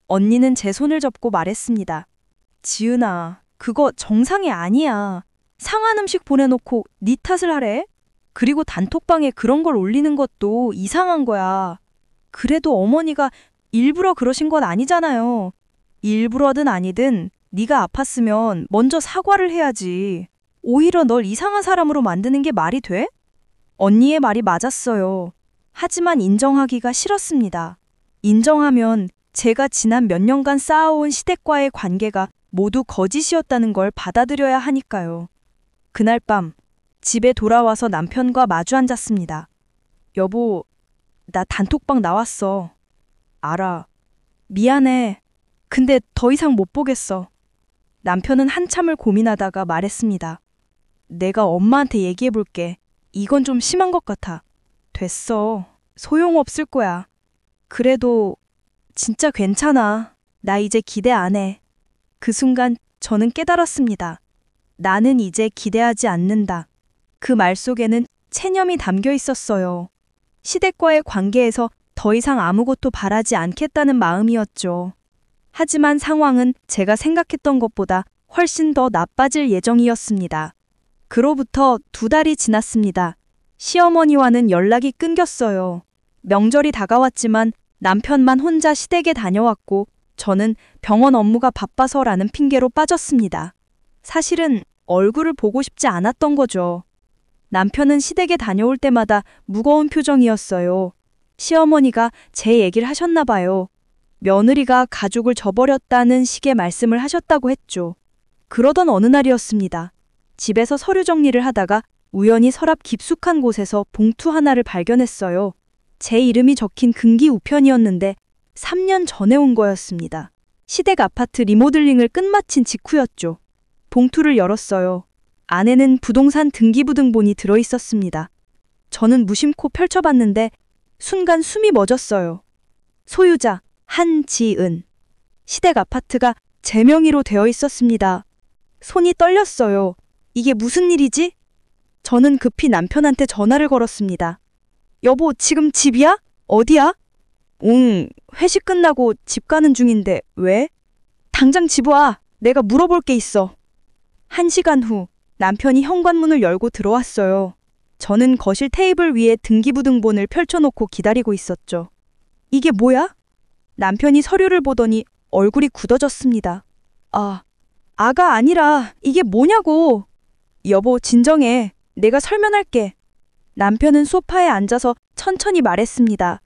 언니는 제 손을 잡고 말했습니다. 지은아, 그거 정상이 아니야. 상한 음식 보내놓고 네 탓을 하래? 그리고 단톡방에 그런 걸 올리는 것도 이상한 거야. 그래도 어머니가 일부러 그러신 건 아니잖아요. 일부러든 아니든 네가 아팠으면 먼저 사과를 해야지. 오히려 널 이상한 사람으로 만드는 게 말이 돼? 언니의 말이 맞았어요. 하지만 인정하기가 싫었습니다. 인정하면 제가 지난 몇 년간 쌓아온 시댁과의 관계가 모두 거짓이었다는 걸 받아들여야 하니까요. 그날 밤 집에 돌아와서 남편과 마주 앉았습니다. 여보, 나 단톡방 나왔어. 알아. 미안해. 근데 더 이상 못 보겠어. 남편은 한참을 고민하다가 말했습니다. 내가 엄마한테 얘기해볼게. 이건 좀 심한 것 같아. 됐어. 소용없을 거야. 그래도 진짜 괜찮아. 나 이제 기대 안 해. 그 순간 저는 깨달았습니다. 나는 이제 기대하지 않는다. 그 말 속에는 체념이 담겨 있었어요. 시댁과의 관계에서 더 이상 아무것도 바라지 않겠다는 마음이었죠. 하지만 상황은 제가 생각했던 것보다 훨씬 더 나빠질 예정이었습니다. 그로부터 2달이 지났습니다. 시어머니와는 연락이 끊겼어요. 명절이 다가왔지만 남편만 혼자 시댁에 다녀왔고 저는 병원 업무가 바빠서라는 핑계로 빠졌습니다. 사실은 얼굴을 보고 싶지 않았던 거죠. 남편은 시댁에 다녀올 때마다 무거운 표정이었어요. 시어머니가 제 얘기를 하셨나 봐요. 며느리가 가족을 저버렸다는 식의 말씀을 하셨다고 했죠. 그러던 어느 날이었습니다. 집에서 서류 정리를 하다가 우연히 서랍 깊숙한 곳에서 봉투 하나를 발견했어요. 제 이름이 적힌 금기 우편이었는데 3년 전에 온 거였습니다. 시댁 아파트 리모델링을 끝마친 직후였죠. 봉투를 열었어요. 안에는 부동산 등기부등본이 들어있었습니다. 저는 무심코 펼쳐봤는데 순간 숨이 멎었어요. 소유자 한지은. 시댁 아파트가 제 명의로 되어 있었습니다. 손이 떨렸어요. 이게 무슨 일이지? 저는 급히 남편한테 전화를 걸었습니다. 여보, 지금 집이야? 어디야? 회식 끝나고 집 가는 중인데 왜? 당장 집 와. 내가 물어볼 게 있어. 1시간 후 남편이 현관문을 열고 들어왔어요. 저는 거실 테이블 위에 등기부등본을 펼쳐놓고 기다리고 있었죠. 이게 뭐야? 남편이 서류를 보더니 얼굴이 굳어졌습니다. 아가 아니라 이게 뭐냐고. 여보, 진정해. 내가 설명할게. 남편은 소파에 앉아서 천천히 말했습니다.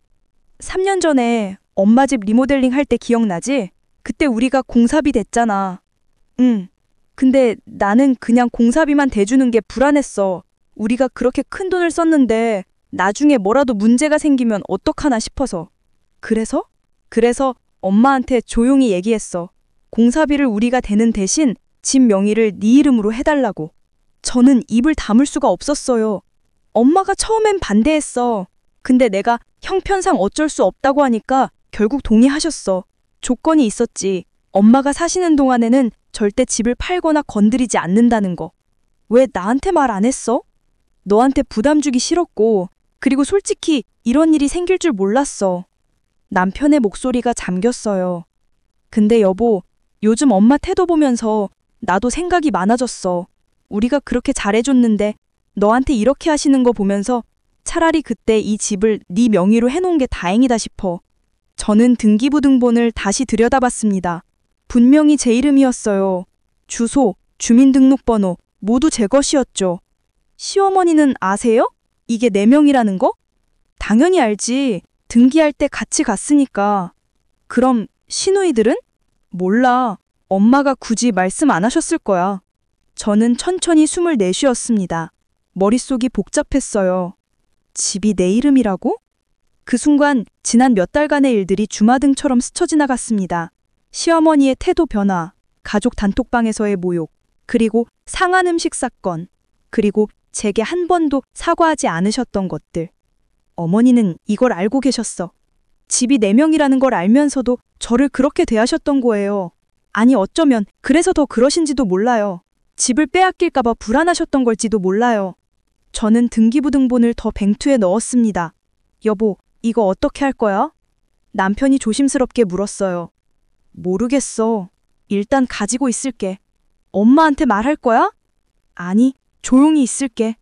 3년 전에 엄마 집 리모델링 할 때 기억나지? 그때 우리가 공사비 댔잖아. 응. 근데 나는 그냥 공사비만 대주는 게 불안했어. 우리가 그렇게 큰 돈을 썼는데 나중에 뭐라도 문제가 생기면 어떡하나 싶어서. 그래서 엄마한테 조용히 얘기했어. 공사비를 우리가 대는 대신 집 명의를 네 이름으로 해달라고. 저는 입을 다물 수가 없었어요. 엄마가 처음엔 반대했어. 근데 내가 형편상 어쩔 수 없다고 하니까 결국 동의하셨어. 조건이 있었지. 엄마가 사시는 동안에는 절대 집을 팔거나 건드리지 않는다는 거. 왜 나한테 말 안 했어? 너한테 부담 주기 싫었고, 그리고 솔직히 이런 일이 생길 줄 몰랐어. 남편의 목소리가 잠겼어요. 근데 여보, 요즘 엄마 태도 보면서 나도 생각이 많아졌어. 우리가 그렇게 잘해줬는데 너한테 이렇게 하시는 거 보면서 차라리 그때 이 집을 네 명의로 해놓은 게 다행이다 싶어. 저는 등기부등본을 다시 들여다봤습니다. 분명히 제 이름이었어요. 주소, 주민등록번호 모두 제 것이었죠. 시어머니는 아세요? 이게 내 명이라는 거? 당연히 알지. 등기할 때 같이 갔으니까. 그럼 시누이들은? 몰라. 엄마가 굳이 말씀 안 하셨을 거야. 저는 천천히 숨을 내쉬었습니다. 머릿속이 복잡했어요. 집이 내 이름이라고? 그 순간 지난 몇 달간의 일들이 주마등처럼 스쳐 지나갔습니다. 시어머니의 태도 변화, 가족 단톡방에서의 모욕, 그리고 상한 음식 사건, 그리고 제게 한 번도 사과하지 않으셨던 것들. 어머니는 이걸 알고 계셨어. 집이 내 명이라는 걸 알면서도 저를 그렇게 대하셨던 거예요. 아니 어쩌면 그래서 더 그러신지도 몰라요. 집을 빼앗길까봐 불안하셨던 걸지도 몰라요. 저는 등기부등본을 더 봉투에 넣었습니다. 여보, 이거 어떻게 할 거야? 남편이 조심스럽게 물었어요. 모르겠어. 일단 가지고 있을게. 엄마한테 말할 거야? 아니, 조용히 있을게.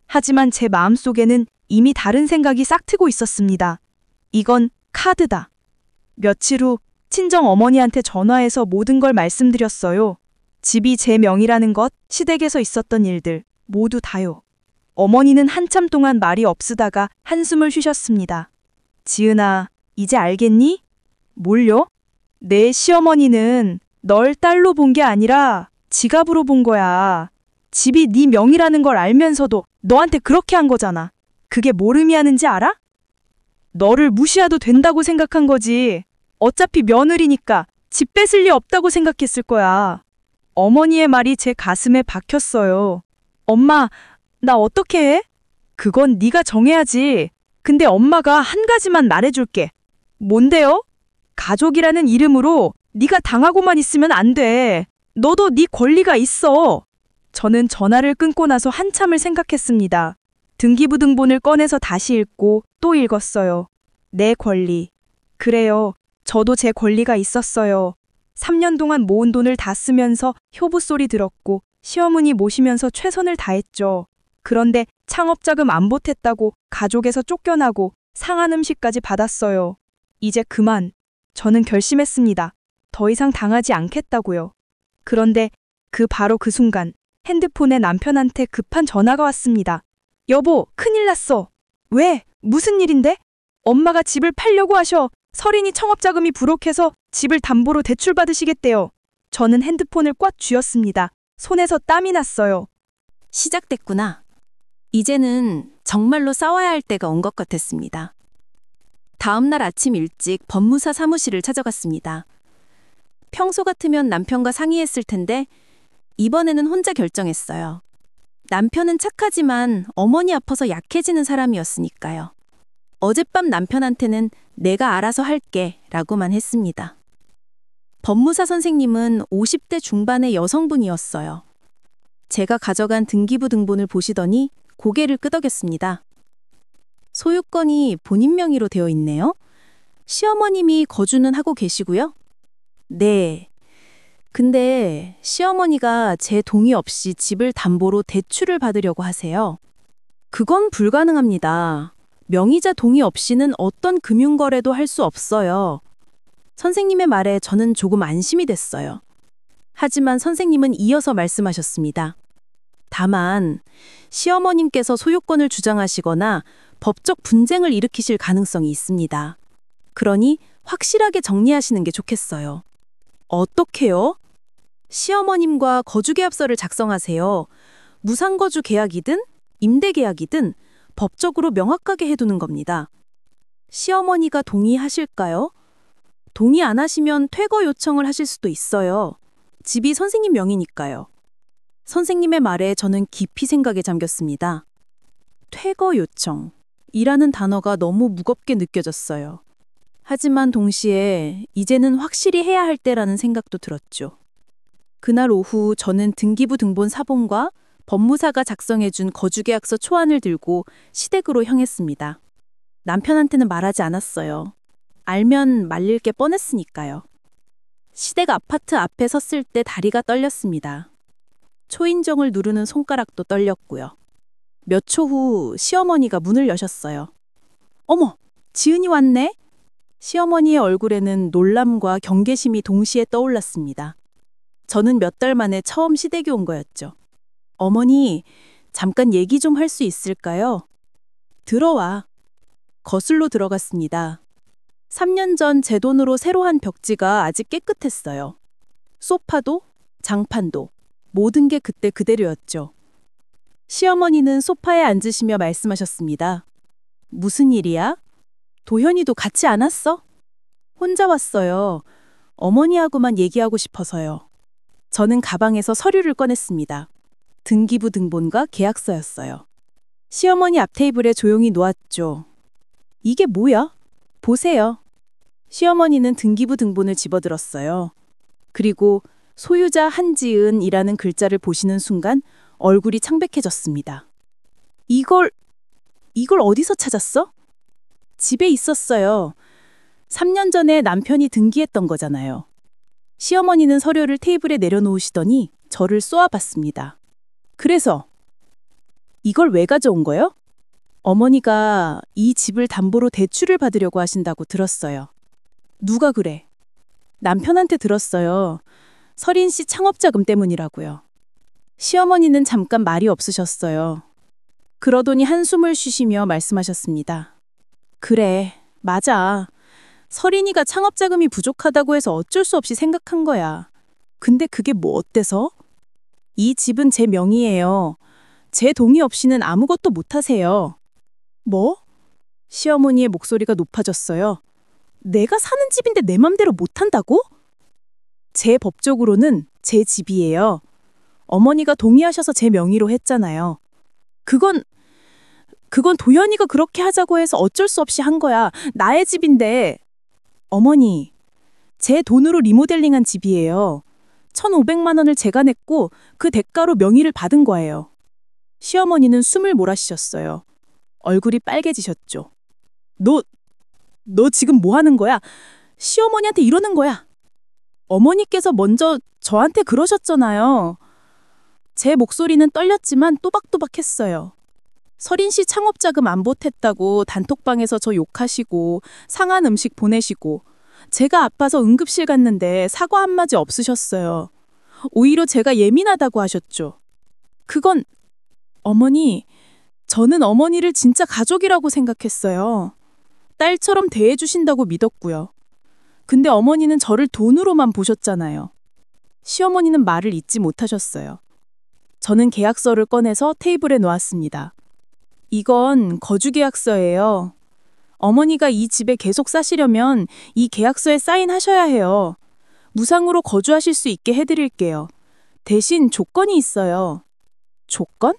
하지만 제 마음속에는 이미 다른 생각이 싹트고 있었습니다. 이건 카드다. 며칠 후 친정 어머니한테 전화해서 모든 걸 말씀드렸어요. 집이 제 명이라는 것, 시댁에서 있었던 일들, 모두 다요. 어머니는 한참 동안 말이 없으다가 한숨을 쉬셨습니다. 지은아, 이제 알겠니? 뭘요? 내 시어머니는 널 딸로 본 게 아니라 지갑으로 본 거야. 집이 네 명이라는 걸 알면서도 너한테 그렇게 한 거잖아. 그게 뭘 의미하는지 알아? 너를 무시해도 된다고 생각한 거지. 어차피 며느리니까 집 뺏을 리 없다고 생각했을 거야. 어머니의 말이 제 가슴에 박혔어요. 엄마, 나 어떻게 해? 그건 네가 정해야지. 근데 엄마가 한 가지만 말해줄게. 뭔데요? 가족이라는 이름으로 네가 당하고만 있으면 안 돼. 너도 네 권리가 있어. 저는 전화를 끊고 나서 한참을 생각했습니다. 등기부등본을 꺼내서 다시 읽고 또 읽었어요. 내 권리. 그래요. 저도 제 권리가 있었어요. 3년 동안 모은 돈을 다 쓰면서 효부 소리 들었고 시어머니 모시면서 최선을 다했죠. 그런데 창업자금 안 보탰다고 가족에서 쫓겨나고 상한 음식까지 받았어요. 이제 그만. 저는 결심했습니다. 더 이상 당하지 않겠다고요. 그런데 바로 그 순간 핸드폰에 남편한테 급한 전화가 왔습니다. 여보, 큰일 났어. 왜? 무슨 일인데? 엄마가 집을 팔려고 하셔. 설인이 청업자금이 부족해서 집을 담보로 대출받으시겠대요. 저는 핸드폰을 꽉 쥐었습니다. 손에서 땀이 났어요. 시작됐구나. 이제는 정말로 싸워야 할 때가 온 것 같았습니다. 다음 날 아침 일찍 법무사 사무실을 찾아갔습니다. 평소 같으면 남편과 상의했을 텐데 이번에는 혼자 결정했어요. 남편은 착하지만 어머니 아파서 약해지는 사람이었으니까요. 어젯밤 남편한테는 내가 알아서 할게 라고만 했습니다. 법무사 선생님은 50대 중반의 여성분이었어요. 제가 가져간 등기부등본을 보시더니 고개를 끄덕였습니다. 소유권이 본인 명의로 되어 있네요. 시어머님이 거주는 하고 계시고요. 네. 근데 시어머니가 제 동의 없이 집을 담보로 대출을 받으려고 하세요. 그건 불가능합니다. 명의자 동의 없이는 어떤 금융거래도 할 수 없어요. 선생님의 말에 저는 조금 안심이 됐어요. 하지만 선생님은 이어서 말씀하셨습니다. 다만 시어머님께서 소유권을 주장하시거나 법적 분쟁을 일으키실 가능성이 있습니다. 그러니 확실하게 정리하시는 게 좋겠어요. 어떻게요? 시어머님과 거주계약서를 작성하세요. 무상거주 계약이든 임대계약이든 법적으로 명확하게 해두는 겁니다. 시어머니가 동의하실까요? 동의 안 하시면 퇴거 요청을 하실 수도 있어요. 집이 선생님 명의니까요. 선생님의 말에 저는 깊이 생각에 잠겼습니다. 퇴거 요청이라는 단어가 너무 무겁게 느껴졌어요. 하지만 동시에 이제는 확실히 해야 할 때라는 생각도 들었죠. 그날 오후 저는 등기부 등본 사본과 법무사가 작성해준 거주계약서 초안을 들고 시댁으로 향했습니다. 남편한테는 말하지 않았어요. 알면 말릴 게 뻔했으니까요. 시댁 아파트 앞에 섰을 때 다리가 떨렸습니다. 초인종을 누르는 손가락도 떨렸고요. 몇 초 후 시어머니가 문을 여셨어요. 어머, 지은이 왔네? 시어머니의 얼굴에는 놀람과 경계심이 동시에 떠올랐습니다. 저는 몇 달 만에 처음 시댁에 온 거였죠. 어머니, 잠깐 얘기 좀 할 수 있을까요? 들어와. 거슬러 들어갔습니다. 3년 전 제 돈으로 새로 한 벽지가 아직 깨끗했어요. 소파도, 장판도, 모든 게 그때 그대로였죠. 시어머니는 소파에 앉으시며 말씀하셨습니다. 무슨 일이야? 도현이도 같이 안 왔어? 혼자 왔어요. 어머니하고만 얘기하고 싶어서요. 저는 가방에서 서류를 꺼냈습니다. 등기부 등본과 계약서였어요. 시어머니 앞 테이블에 조용히 놓았죠. 이게 뭐야? 보세요. 시어머니는 등기부 등본을 집어들었어요. 그리고 소유자 한지은이라는 글자를 보시는 순간 얼굴이 창백해졌습니다. 이걸 어디서 찾았어? 집에 있었어요. 3년 전에 남편이 등기했던 거잖아요. 시어머니는 서류를 테이블에 내려놓으시더니 저를 쏘아봤습니다. 그래서 이걸 왜 가져온 거요? 어머니가 이 집을 담보로 대출을 받으려고 하신다고 들었어요. 누가 그래? 남편한테 들었어요. 서린 씨 창업자금 때문이라고요. 시어머니는 잠깐 말이 없으셨어요. 그러더니 한숨을 쉬시며 말씀하셨습니다. 그래, 맞아. 서린이가 창업자금이 부족하다고 해서 어쩔 수 없이 생각한 거야. 근데 그게 뭐 어때서? 이 집은 제 명의예요. 제 동의 없이는 아무것도 못 하세요. 뭐? 시어머니의 목소리가 높아졌어요. 내가 사는 집인데 내 맘대로 못 한다고? 제 법적으로는 제 집이에요. 어머니가 동의하셔서 제 명의로 했잖아요. 그건 도연이가 그렇게 하자고 해서 어쩔 수 없이 한 거야. 나의 집인데. 어머니, 제 돈으로 리모델링한 집이에요. 1,500만 원을 제가 냈고 그 대가로 명의를 받은 거예요. 시어머니는 숨을 몰아쉬셨어요. 얼굴이 빨개지셨죠. 너 지금 뭐 하는 거야? 시어머니한테 이러는 거야. 어머니께서 먼저 저한테 그러셨잖아요. 제 목소리는 떨렸지만 또박또박했어요. 서린 씨 창업자금 안 보탰다고 단톡방에서 저 욕하시고 상한 음식 보내시고 제가 아파서 응급실 갔는데 사과 한마디 없으셨어요. 오히려 제가 예민하다고 하셨죠. 그건 어머니, 저는 어머니를 진짜 가족이라고 생각했어요. 딸처럼 대해주신다고 믿었고요. 근데 어머니는 저를 돈으로만 보셨잖아요. 시어머니는 말을 잇지 못하셨어요. 저는 계약서를 꺼내서 테이블에 놓았습니다. 이건 거주계약서예요. 어머니가 이 집에 계속 사시려면 이 계약서에 사인하셔야 해요. 무상으로 거주하실 수 있게 해드릴게요. 대신 조건이 있어요. 조건?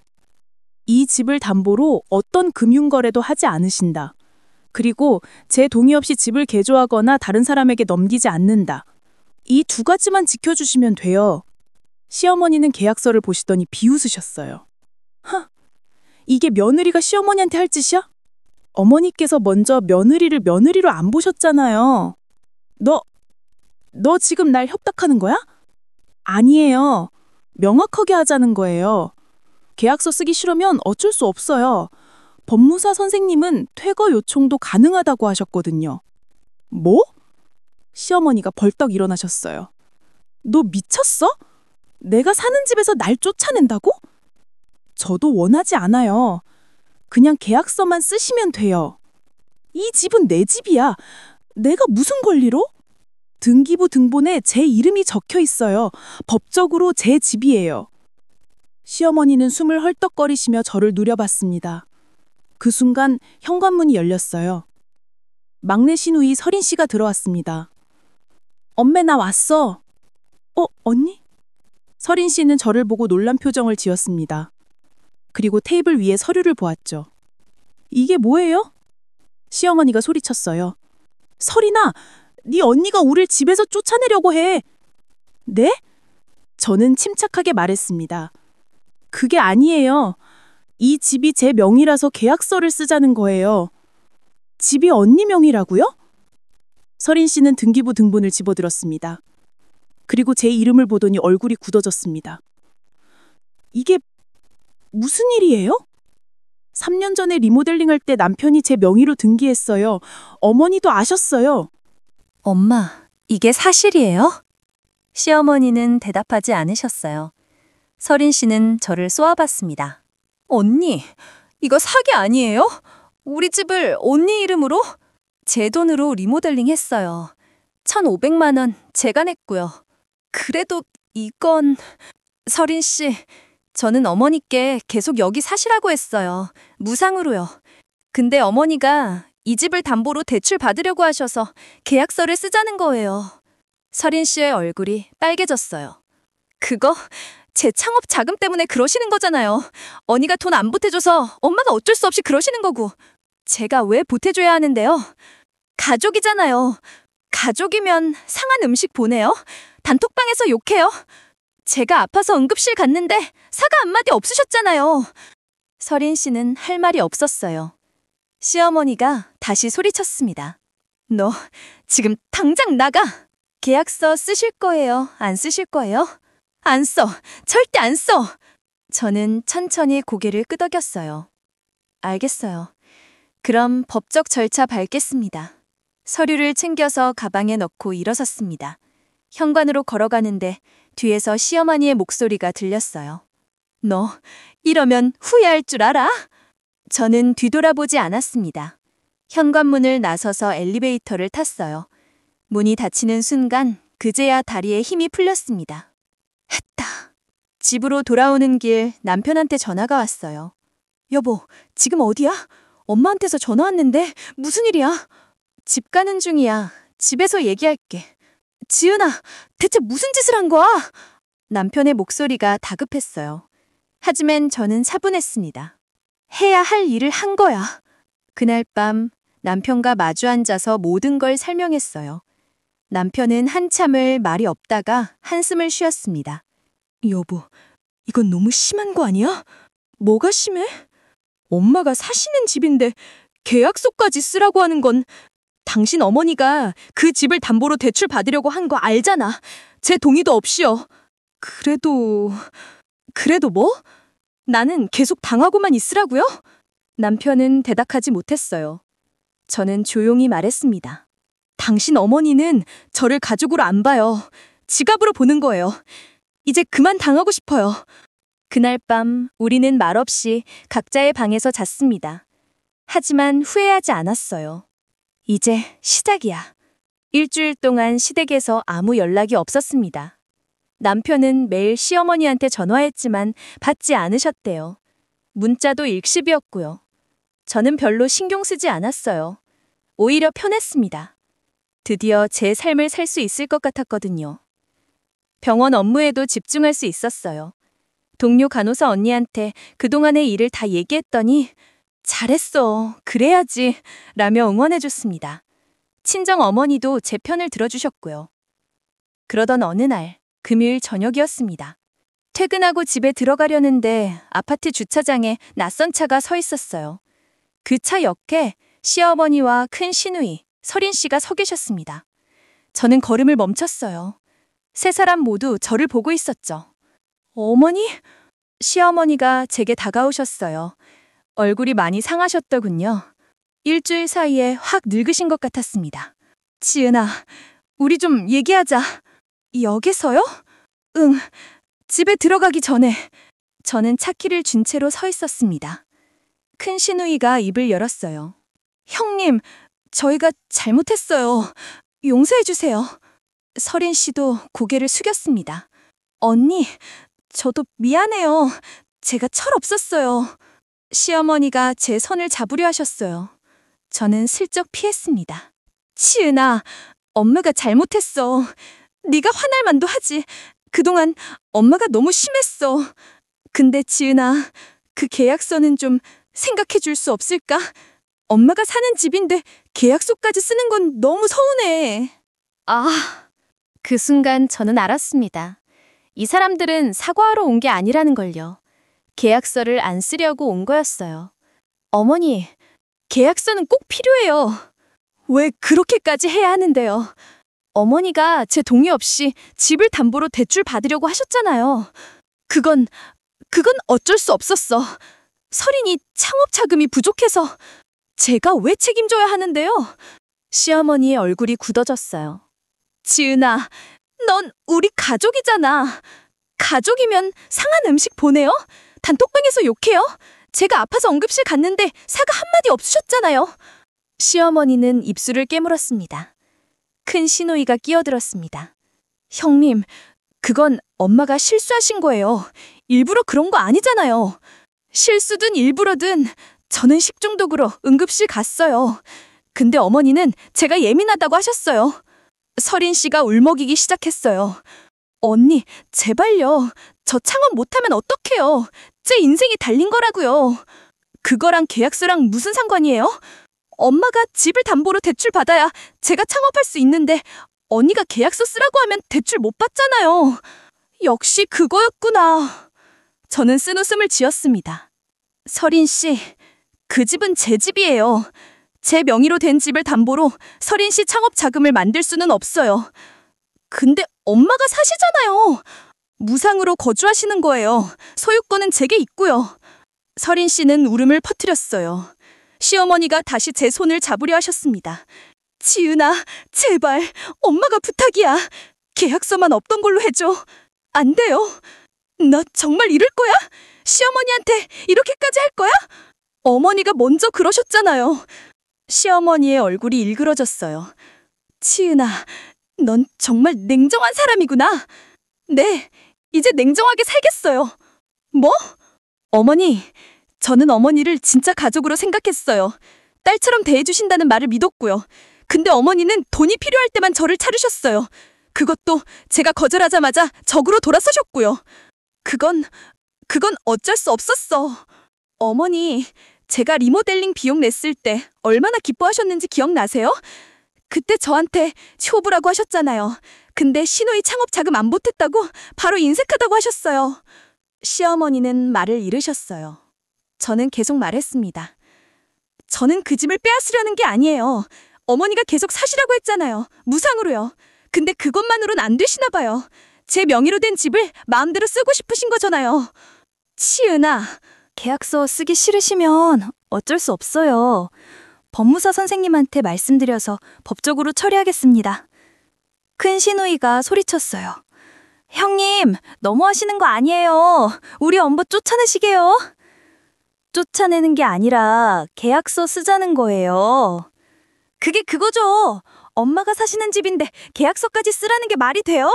이 집을 담보로 어떤 금융거래도 하지 않으신다. 그리고 제 동의 없이 집을 개조하거나 다른 사람에게 넘기지 않는다. 이 두 가지만 지켜주시면 돼요. 시어머니는 계약서를 보시더니 비웃으셨어요. 이게 며느리가 시어머니한테 할 짓이야? 어머니께서 먼저 며느리를 며느리로 안 보셨잖아요. 너 지금 날 협박하는 거야? 아니에요. 명확하게 하자는 거예요. 계약서 쓰기 싫으면 어쩔 수 없어요. 법무사 선생님은 퇴거 요청도 가능하다고 하셨거든요. 뭐? 시어머니가 벌떡 일어나셨어요. 너 미쳤어? 내가 사는 집에서 날 쫓아낸다고? 저도 원하지 않아요. 그냥 계약서만 쓰시면 돼요. 이 집은 내 집이야. 내가 무슨 권리로? 등기부 등본에 제 이름이 적혀 있어요. 법적으로 제 집이에요. 시어머니는 숨을 헐떡거리시며 저를 누려봤습니다. 그 순간 현관문이 열렸어요. 막내 시누이 서린 씨가 들어왔습니다. 엄매 나 왔어. 언니? 서린 씨는 저를 보고 놀란 표정을 지었습니다. 그리고 테이블 위에 서류를 보았죠. 이게 뭐예요? 시어머니가 소리쳤어요. 설인아, 네 언니가 우릴 집에서 쫓아내려고 해. 네? 저는 침착하게 말했습니다. 그게 아니에요. 이 집이 제 명의라서 계약서를 쓰자는 거예요. 집이 언니 명의라고요? 설인 씨는 등기부 등본을 집어들었습니다. 그리고 제 이름을 보더니 얼굴이 굳어졌습니다. 이게 무슨 일이에요? 3년 전에 리모델링 할 때 남편이 제 명의로 등기했어요. 어머니도 아셨어요. 엄마, 이게 사실이에요? 시어머니는 대답하지 않으셨어요. 서린 씨는 저를 쏘아봤습니다. 언니, 이거 사기 아니에요? 우리 집을 언니 이름으로? 제 돈으로 리모델링 했어요. 1,500만 원 제가 냈고요. 그래도 이건... 서린 씨, 저는 어머니께 계속 여기 사시라고 했어요. 무상으로요. 근데 어머니가 이 집을 담보로 대출 받으려고 하셔서 계약서를 쓰자는 거예요. 서린 씨의 얼굴이 빨개졌어요. 그거 제 창업 자금 때문에 그러시는 거잖아요. 언니가 돈 안 보태줘서 엄마가 어쩔 수 없이 그러시는 거고. 제가 왜 보태줘야 하는데요? 가족이잖아요. 가족이면 상한 음식 보내요? 단톡방에서 욕해요? 제가 아파서 응급실 갔는데 사과 한마디 없으셨잖아요. 서린 씨는 할 말이 없었어요. 시어머니가 다시 소리쳤습니다. 너 지금 당장 나가! 계약서 쓰실 거예요? 안 쓰실 거예요? 안 써! 절대 안 써! 저는 천천히 고개를 끄덕였어요. 알겠어요. 그럼 법적 절차 밟겠습니다. 서류를 챙겨서 가방에 넣고 일어섰습니다. 현관으로 걸어가는데 뒤에서 시어머니의 목소리가 들렸어요. 너 이러면 후회할 줄 알아? 저는 뒤돌아보지 않았습니다. 현관문을 나서서 엘리베이터를 탔어요. 문이 닫히는 순간 그제야 다리에 힘이 풀렸습니다. 했다. 집으로 돌아오는 길 남편한테 전화가 왔어요. 여보, 지금 어디야? 엄마한테서 전화 왔는데 무슨 일이야? 집 가는 중이야. 집에서 얘기할게. 지은아, 대체 무슨 짓을 한 거야? 남편의 목소리가 다급했어요. 하지만 저는 차분했습니다. 해야 할 일을 한 거야. 그날 밤 남편과 마주 앉아서 모든 걸 설명했어요. 남편은 한참을 말이 없다가 한숨을 쉬었습니다. 여보, 이건 너무 심한 거 아니야? 뭐가 심해? 엄마가 사시는 집인데 계약서까지 쓰라고 하는 건 당신 어머니가 그 집을 담보로 대출 받으려고 한 거 알잖아. 제 동의도 없이요. 그래도 뭐? 나는 계속 당하고만 있으라고요? 남편은 대답하지 못했어요. 저는 조용히 말했습니다. 당신 어머니는 저를 가족으로 안 봐요. 지갑으로 보는 거예요. 이제 그만 당하고 싶어요. 그날 밤 우리는 말없이 각자의 방에서 잤습니다. 하지만 후회하지 않았어요. 이제 시작이야. 일주일 동안 시댁에서 아무 연락이 없었습니다. 남편은 매일 시어머니한테 전화했지만 받지 않으셨대요. 문자도 일십이었고요. 저는 별로 신경 쓰지 않았어요. 오히려 편했습니다. 드디어 제 삶을 살 수 있을 것 같았거든요. 병원 업무에도 집중할 수 있었어요. 동료 간호사 언니한테 그동안의 일을 다 얘기했더니 잘했어, 그래야지 라며 응원해줬습니다. 친정 어머니도 제 편을 들어주셨고요. 그러던 어느 날 금요일 저녁이었습니다. 퇴근하고 집에 들어가려는데 아파트 주차장에 낯선 차가 서 있었어요. 그 차 옆에 시어머니와 큰 시누이 서린 씨가 서 계셨습니다. 저는 걸음을 멈췄어요. 세 사람 모두 저를 보고 있었죠. 어머니? 시어머니가 제게 다가오셨어요. 얼굴이 많이 상하셨더군요. 일주일 사이에 확 늙으신 것 같았습니다. 지은아, 우리 좀 얘기하자. 여기서요? 응, 집에 들어가기 전에. 저는 차키를 준 채로 서 있었습니다. 큰 시누이가 입을 열었어요. 형님, 저희가 잘못했어요. 용서해주세요. 서린 씨도 고개를 숙였습니다. 언니, 저도 미안해요. 제가 철없었어요. 시어머니가 제 손을 잡으려 하셨어요. 저는 슬쩍 피했습니다. 치은아, 엄마가 잘못했어. 네가 화날 만도 하지. 그동안 엄마가 너무 심했어. 근데 지은아, 그 계약서는 좀 생각해 줄 수 없을까? 엄마가 사는 집인데 계약서까지 쓰는 건 너무 서운해. 아, 그 순간 저는 알았습니다. 이 사람들은 사과하러 온 게 아니라는 걸요. 계약서를 안 쓰려고 온 거였어요. 어머니, 계약서는 꼭 필요해요. 왜 그렇게까지 해야 하는데요? 어머니가 제 동의 없이 집을 담보로 대출 받으려고 하셨잖아요. 그건 어쩔 수 없었어. 설인이 창업 자금이 부족해서 제가 왜 책임져야 하는데요? 시어머니의 얼굴이 굳어졌어요. 지은아, 넌 우리 가족이잖아. 가족이면 상한 음식 보내요? 단톡방에서 욕해요? 제가 아파서 응급실 갔는데 사과 한마디 없으셨잖아요. 시어머니는 입술을 깨물었습니다. 큰 시누이가 끼어들었습니다. 형님, 그건 엄마가 실수하신 거예요. 일부러 그런 거 아니잖아요. 실수든 일부러든 저는 식중독으로 응급실 갔어요. 근데 어머니는 제가 예민하다고 하셨어요. 설인 씨가 울먹이기 시작했어요. 언니, 제발요. 저 창업 못하면 어떡해요. 제 인생이 달린 거라고요. 그거랑 계약서랑 무슨 상관이에요? 엄마가 집을 담보로 대출 받아야 제가 창업할 수 있는데 언니가 계약서 쓰라고 하면 대출 못 받잖아요. 역시 그거였구나. 저는 쓴웃음을 지었습니다. 설인 씨, 그 집은 제 집이에요. 제 명의로 된 집을 담보로 설인 씨 창업 자금을 만들 수는 없어요. 근데 엄마가 사시잖아요. 무상으로 거주하시는 거예요. 소유권은 제게 있고요. 설인 씨는 울음을 퍼뜨렸어요. 시어머니가 다시 제 손을 잡으려 하셨습니다. 지은아, 제발 엄마가 부탁이야. 계약서만 없던 걸로 해줘. 안 돼요. 너 정말 이럴 거야? 시어머니한테 이렇게까지 할 거야? 어머니가 먼저 그러셨잖아요. 시어머니의 얼굴이 일그러졌어요. 치은아, 넌 정말 냉정한 사람이구나. 네, 이제 냉정하게 살겠어요. 뭐? 어머니, 저는 어머니를 진짜 가족으로 생각했어요. 딸처럼 대해주신다는 말을 믿었고요. 근데 어머니는 돈이 필요할 때만 저를 차르셨어요. 그것도 제가 거절하자마자 적으로 돌아서셨고요. 그건 어쩔 수 없었어. 어머니, 제가 리모델링 비용 냈을 때 얼마나 기뻐하셨는지 기억나세요? 그때 저한테 효부라고 하셨잖아요. 근데 시누이 창업 자금 안 보탰다고 바로 인색하다고 하셨어요. 시어머니는 말을 잃으셨어요. 저는 계속 말했습니다. 저는 그 집을 빼앗으려는 게 아니에요. 어머니가 계속 사시라고 했잖아요. 무상으로요. 근데 그것만으로는 안 되시나 봐요. 제 명의로 된 집을 마음대로 쓰고 싶으신 거잖아요. 치은아, 계약서 쓰기 싫으시면 어쩔 수 없어요. 법무사 선생님한테 말씀드려서 법적으로 처리하겠습니다. 큰 시누이가 소리쳤어요. 형님, 너무하시는 거 아니에요. 우리 엄버 쫓아내시게요. 쫓아내는 게 아니라 계약서 쓰자는 거예요. 그게 그거죠. 엄마가 사시는 집인데 계약서까지 쓰라는 게 말이 돼요?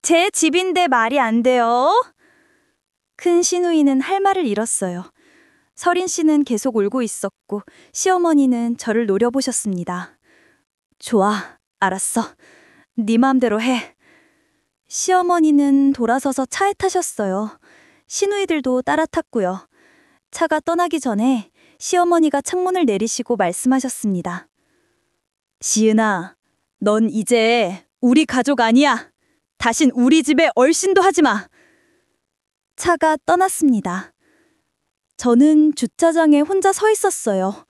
제 집인데 말이 안 돼요. 큰 시누이는 할 말을 잃었어요. 설인 씨는 계속 울고 있었고 시어머니는 저를 노려보셨습니다. 좋아, 알았어. 네 마음대로 해. 시어머니는 돌아서서 차에 타셨어요. 시누이들도 따라 탔고요. 차가 떠나기 전에 시어머니가 창문을 내리시고 말씀하셨습니다. 시은아, 넌 이제 우리 가족 아니야. 다신 우리 집에 얼씬도 하지 마. 차가 떠났습니다. 저는 주차장에 혼자 서 있었어요.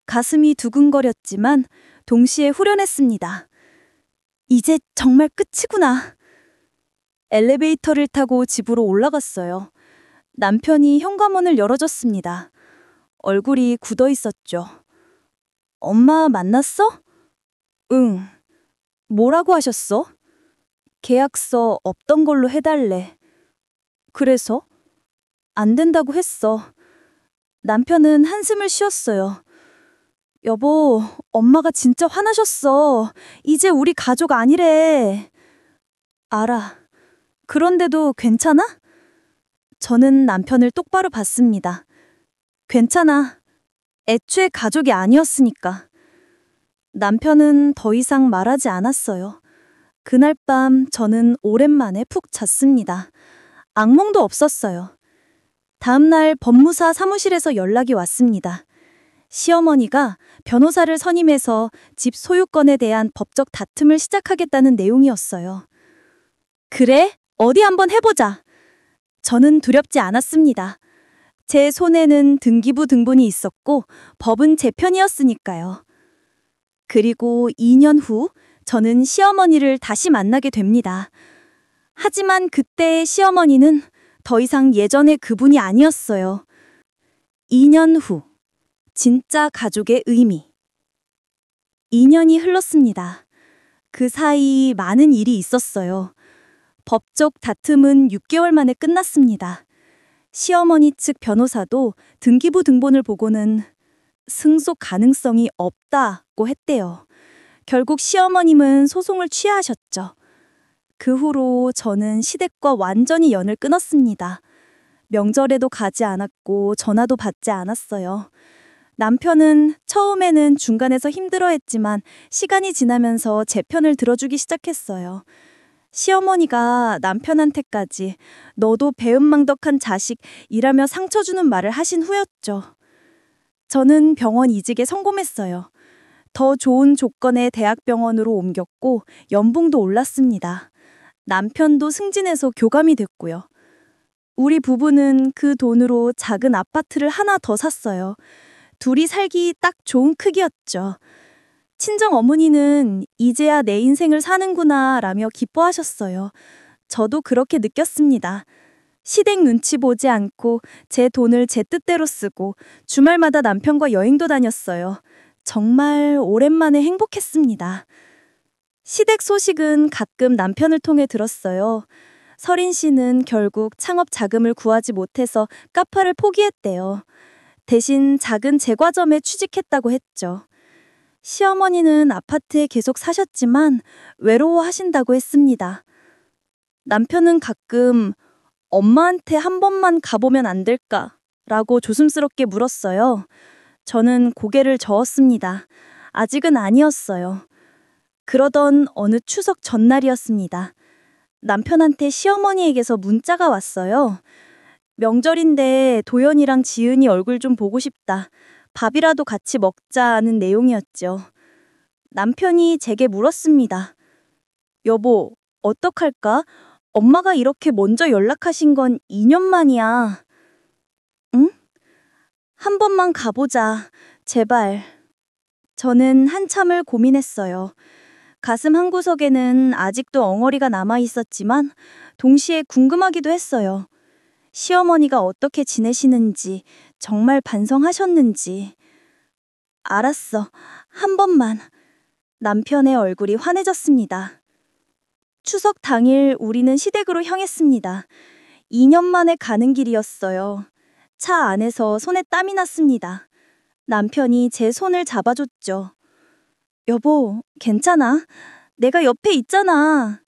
가슴이 두근거렸지만 동시에 후련했습니다. 이제 정말 끝이구나. 엘리베이터를 타고 집으로 올라갔어요. 남편이 현관문을 열어줬습니다. 얼굴이 굳어 있었죠. 엄마 만났어? 응. 뭐라고 하셨어? 계약서 없던 걸로 해달래. 그래서? 안 된다고 했어. 남편은 한숨을 쉬었어요. 여보, 엄마가 진짜 화나셨어. 이제 우리 가족 아니래. 알아. 그런데도 괜찮아? 저는 남편을 똑바로 봤습니다. 괜찮아. 애초에 가족이 아니었으니까. 남편은 더 이상 말하지 않았어요. 그날 밤 저는 오랜만에 푹 잤습니다. 악몽도 없었어요. 다음 날 법무사 사무실에서 연락이 왔습니다. 시어머니가 변호사를 선임해서 집 소유권에 대한 법적 다툼을 시작하겠다는 내용이었어요. 그래? 어디 한번 해보자. 저는 두렵지 않았습니다. 제 손에는 등기부 등본이 있었고 법은 제 편이었으니까요. 그리고 2년 후 저는 시어머니를 다시 만나게 됩니다. 하지만 그때의 시어머니는 더 이상 예전의 그분이 아니었어요. 2년 후, 진짜 가족의 의미. 2년이 흘렀습니다. 그 사이 많은 일이 있었어요. 법적 다툼은 6개월 만에 끝났습니다. 시어머니 측 변호사도 등기부 등본을 보고는 승소 가능성이 없다고 했대요. 결국 시어머님은 소송을 취하하셨죠. 그 후로 저는 시댁과 완전히 연을 끊었습니다. 명절에도 가지 않았고 전화도 받지 않았어요. 남편은 처음에는 중간에서 힘들어했지만 시간이 지나면서 제 편을 들어주기 시작했어요. 시어머니가 남편한테까지 너도 배은망덕한 자식이라며 상처 주는 말을 하신 후였죠. 저는 병원 이직에 성공했어요. 더 좋은 조건의 대학병원으로 옮겼고 연봉도 올랐습니다. 남편도 승진해서 교감이 됐고요. 우리 부부는 그 돈으로 작은 아파트를 하나 더 샀어요. 둘이 살기 딱 좋은 크기였죠. 친정 어머니는 이제야 내 인생을 사는구나 라며 기뻐하셨어요. 저도 그렇게 느꼈습니다. 시댁 눈치 보지 않고 제 돈을 제 뜻대로 쓰고 주말마다 남편과 여행도 다녔어요. 정말 오랜만에 행복했습니다. 시댁 소식은 가끔 남편을 통해 들었어요. 서린 씨는 결국 창업 자금을 구하지 못해서 카페를 포기했대요. 대신 작은 제과점에 취직했다고 했죠. 시어머니는 아파트에 계속 사셨지만 외로워하신다고 했습니다. 남편은 가끔 엄마한테 한 번만 가보면 안 될까? 라고 조심스럽게 물었어요. 저는 고개를 저었습니다. 아직은 아니었어요. 그러던 어느 추석 전날이었습니다. 남편한테 시어머니에게서 문자가 왔어요. 명절인데 도연이랑 지은이 얼굴 좀 보고 싶다. 밥이라도 같이 먹자는 내용이었죠. 남편이 제게 물었습니다. 여보, 어떡할까? 엄마가 이렇게 먼저 연락하신 건 2년 만이야. 응? 한 번만 가보자. 제발. 저는 한참을 고민했어요. 가슴 한구석에는 아직도 엉어리가 남아 있었지만 동시에 궁금하기도 했어요. 시어머니가 어떻게 지내시는지, 정말 반성하셨는지. 알았어. 한 번만. 남편의 얼굴이 환해졌습니다. 추석 당일 우리는 시댁으로 향했습니다. 2년 만에 가는 길이었어요. 차 안에서 손에 땀이 났습니다. 남편이 제 손을 잡아줬죠. 여보, 괜찮아. 내가 옆에 있잖아.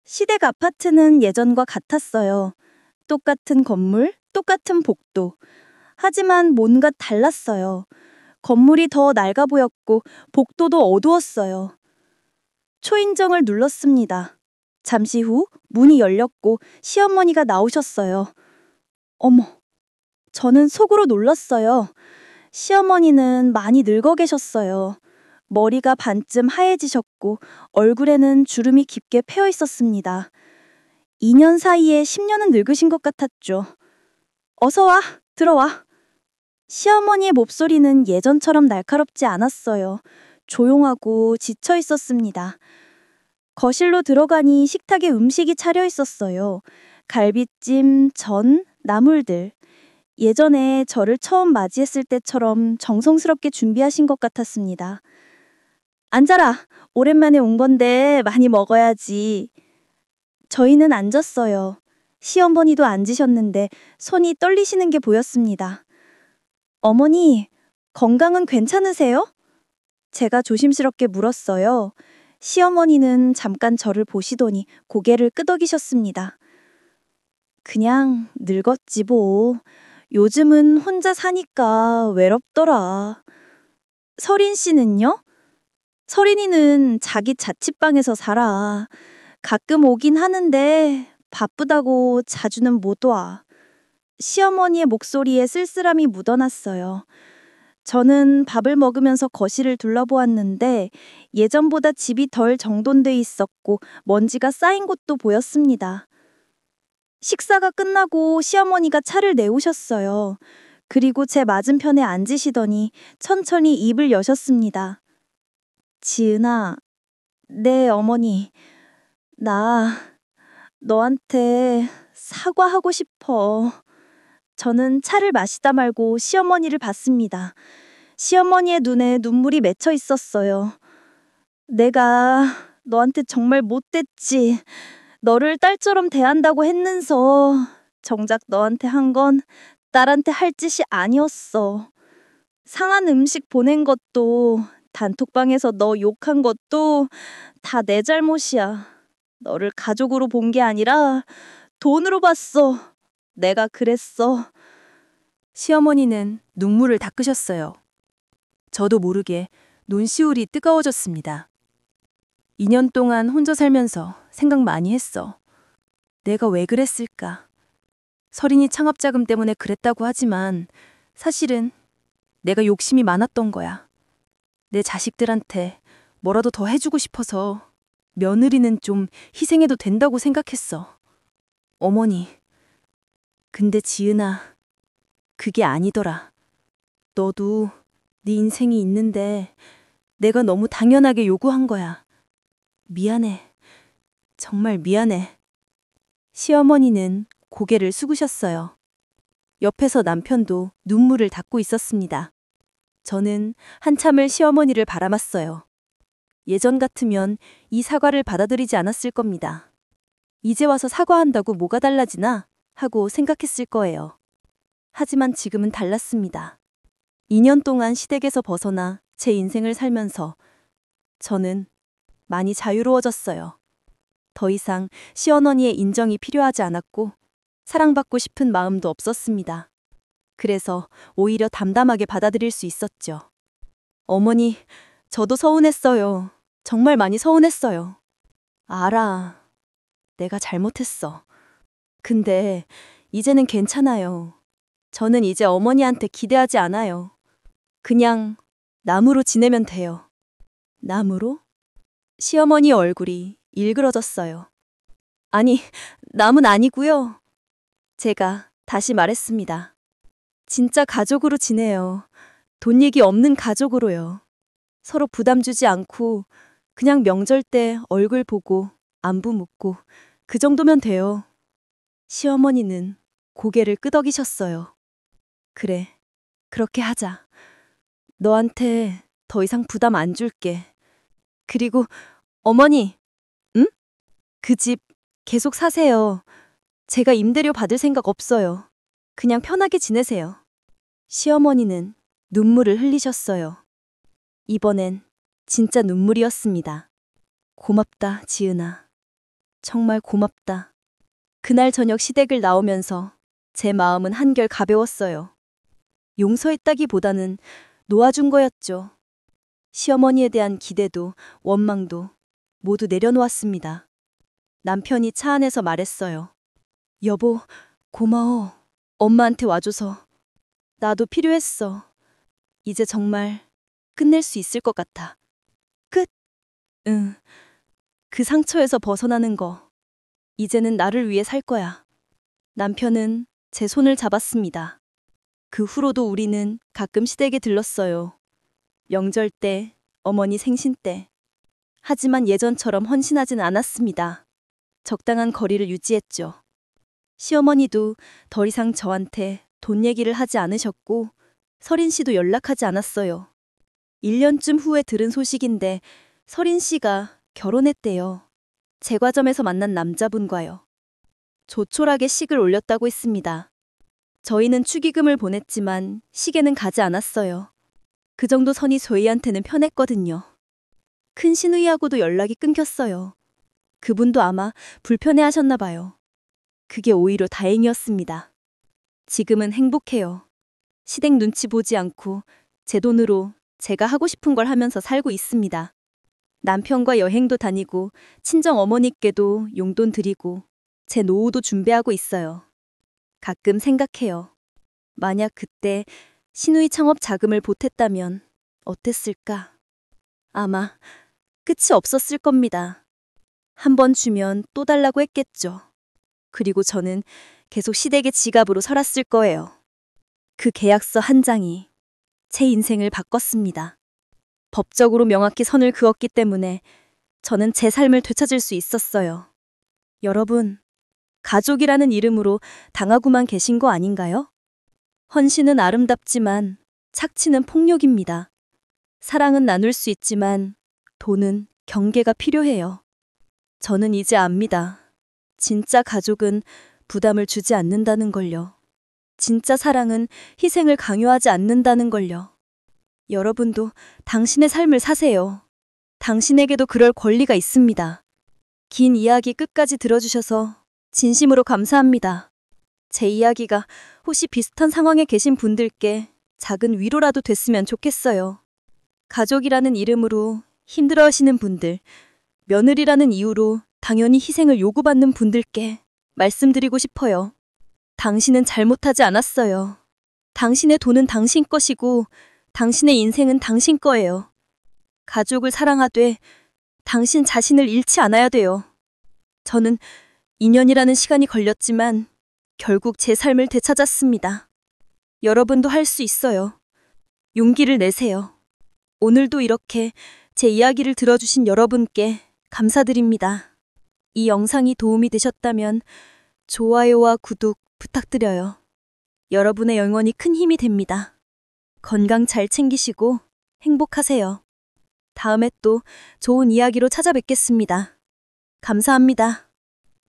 시댁 아파트는 예전과 같았어요. 똑같은 건물, 똑같은 복도. 하지만 뭔가 달랐어요. 건물이 더 낡아 보였고 복도도 어두웠어요. 초인종을 눌렀습니다. 잠시 후 문이 열렸고 시어머니가 나오셨어요. 어머, 저는 속으로 놀랐어요. 시어머니는 많이 늙어 계셨어요. 머리가 반쯤 하얘지셨고 얼굴에는 주름이 깊게 패여 있었습니다. 2년 사이에 10년은 늙으신 것 같았죠. 어서 와, 들어와. 시어머니의 목소리는 예전처럼 날카롭지 않았어요. 조용하고 지쳐 있었습니다. 거실로 들어가니 식탁에 음식이 차려 있었어요. 갈비찜, 전, 나물들. 예전에 저를 처음 맞이했을 때처럼 정성스럽게 준비하신 것 같았습니다. 앉아라. 오랜만에 온 건데 많이 먹어야지. 저희는 앉았어요. 시어머니도 앉으셨는데 손이 떨리시는 게 보였습니다. 어머니, 건강은 괜찮으세요? 제가 조심스럽게 물었어요. 시어머니는 잠깐 저를 보시더니 고개를 끄덕이셨습니다. 그냥 늙었지 뭐. 요즘은 혼자 사니까 외롭더라. 서린 씨는요? 서린이는 자기 자취방에서 살아. 가끔 오긴 하는데 바쁘다고 자주는 못 와. 시어머니의 목소리에 쓸쓸함이 묻어났어요. 저는 밥을 먹으면서 거실을 둘러보았는데 예전보다 집이 덜 정돈돼 있었고 먼지가 쌓인 곳도 보였습니다. 식사가 끝나고 시어머니가 차를 내오셨어요. 그리고 제 맞은편에 앉으시더니 천천히 입을 여셨습니다. 지은아, 네, 어머니. 나 너한테 사과하고 싶어. 저는 차를 마시다 말고 시어머니를 봤습니다. 시어머니의 눈에 눈물이 맺혀 있었어요. 내가 너한테 정말 못됐지. 너를 딸처럼 대한다고 했는서 정작 너한테 한 건 딸한테 할 짓이 아니었어. 상한 음식 보낸 것도 단톡방에서 너 욕한 것도 다 내 잘못이야. 너를 가족으로 본 게 아니라 돈으로 봤어. 내가 그랬어. 시어머니는 눈물을 닦으셨어요. 저도 모르게 눈시울이 뜨거워졌습니다. 2년 동안 혼자 살면서 생각 많이 했어. 내가 왜 그랬을까? 설인이 창업자금 때문에 그랬다고 하지만 사실은 내가 욕심이 많았던 거야. 내 자식들한테 뭐라도 더 해주고 싶어서 며느리는 좀 희생해도 된다고 생각했어. 어머니, 근데 지은아, 그게 아니더라. 너도 네 인생이 있는데 내가 너무 당연하게 요구한 거야. 미안해. 정말 미안해. 시어머니는 고개를 숙으셨어요. 옆에서 남편도 눈물을 닦고 있었습니다. 저는 한참을 시어머니를 바라봤어요. 예전 같으면 이 사과를 받아들이지 않았을 겁니다. 이제 와서 사과한다고 뭐가 달라지나 하고 생각했을 거예요. 하지만 지금은 달랐습니다. 2년 동안 시댁에서 벗어나 제 인생을 살면서 저는 많이 자유로워졌어요. 더 이상 시어머니의 인정이 필요하지 않았고 사랑받고 싶은 마음도 없었습니다. 그래서 오히려 담담하게 받아들일 수 있었죠. 어머니, 저도 서운했어요. 정말 많이 서운했어요. 알아. 내가 잘못했어. 근데 이제는 괜찮아요. 저는 이제 어머니한테 기대하지 않아요. 그냥 남으로 지내면 돼요. 남으로? 시어머니 얼굴이 일그러졌어요. 아니, 남은 아니고요. 제가 다시 말했습니다. 진짜 가족으로 지내요. 돈 얘기 없는 가족으로요. 서로 부담 주지 않고 그냥 명절 때 얼굴 보고 안부 묻고 그 정도면 돼요. 시어머니는 고개를 끄덕이셨어요. 그래, 그렇게 하자. 너한테 더 이상 부담 안 줄게. 그리고 어머니, 응? 그 집 계속 사세요. 제가 임대료 받을 생각 없어요. 그냥 편하게 지내세요. 시어머니는 눈물을 흘리셨어요. 이번엔 진짜 눈물이었습니다. 고맙다, 지은아. 정말 고맙다. 그날 저녁 시댁을 나오면서 제 마음은 한결 가벼웠어요. 용서했다기보다는 놓아준 거였죠. 시어머니에 대한 기대도 원망도 모두 내려놓았습니다. 남편이 차 안에서 말했어요. 여보, 고마워. 엄마한테 와줘서. 나도 필요했어. 이제 정말 끝낼 수 있을 것 같아. 끝? 응. 그 상처에서 벗어나는 거. 이제는 나를 위해 살 거야. 남편은 제 손을 잡았습니다. 그 후로도 우리는 가끔 시댁에 들렀어요. 명절 때, 어머니 생신 때. 하지만 예전처럼 헌신하진 않았습니다. 적당한 거리를 유지했죠. 시어머니도 더 이상 저한테 돈 얘기를 하지 않으셨고 설인 씨도 연락하지 않았어요. 1년쯤 후에 들은 소식인데 설인 씨가 결혼했대요. 제과점에서 만난 남자분과요. 조촐하게 식을 올렸다고 했습니다. 저희는 축의금을 보냈지만 시계는 가지 않았어요. 그 정도 선이 저희한테는 편했거든요. 큰 시누이하고도 연락이 끊겼어요. 그분도 아마 불편해하셨나 봐요. 그게 오히려 다행이었습니다. 지금은 행복해요. 시댁 눈치 보지 않고 제 돈으로 제가 하고 싶은 걸 하면서 살고 있습니다. 남편과 여행도 다니고 친정 어머니께도 용돈 드리고 제 노후도 준비하고 있어요. 가끔 생각해요. 만약 그때 신우이 창업 자금을 보탰다면 어땠을까? 아마 끝이 없었을 겁니다. 한 번 주면 또 달라고 했겠죠. 그리고 저는 계속 시댁의 지갑으로 살았을 거예요. 그 계약서 한 장이 제 인생을 바꿨습니다. 법적으로 명확히 선을 그었기 때문에 저는 제 삶을 되찾을 수 있었어요. 여러분, 가족이라는 이름으로 당하고만 계신 거 아닌가요? 헌신은 아름답지만 착취는 폭력입니다. 사랑은 나눌 수 있지만 돈은 경계가 필요해요. 저는 이제 압니다. 진짜 가족은 부담을 주지 않는다는 걸요. 진짜 사랑은 희생을 강요하지 않는다는 걸요. 여러분도 당신의 삶을 사세요. 당신에게도 그럴 권리가 있습니다. 긴 이야기 끝까지 들어주셔서 진심으로 감사합니다. 제 이야기가 혹시 비슷한 상황에 계신 분들께 작은 위로라도 됐으면 좋겠어요. 가족이라는 이름으로 힘들어하시는 분들, 며느리라는 이유로 당연히 희생을 요구받는 분들께 말씀드리고 싶어요. 당신은 잘못하지 않았어요. 당신의 돈은 당신 것이고 당신의 인생은 당신 거예요. 가족을 사랑하되 당신 자신을 잃지 않아야 돼요. 저는 2년이라는 시간이 걸렸지만 결국 제 삶을 되찾았습니다. 여러분도 할 수 있어요. 용기를 내세요. 오늘도 이렇게 제 이야기를 들어주신 여러분께 감사드립니다. 이 영상이 도움이 되셨다면 좋아요와 구독 부탁드려요. 여러분의 응원이 큰 힘이 됩니다. 건강 잘 챙기시고 행복하세요. 다음에 또 좋은 이야기로 찾아뵙겠습니다. 감사합니다.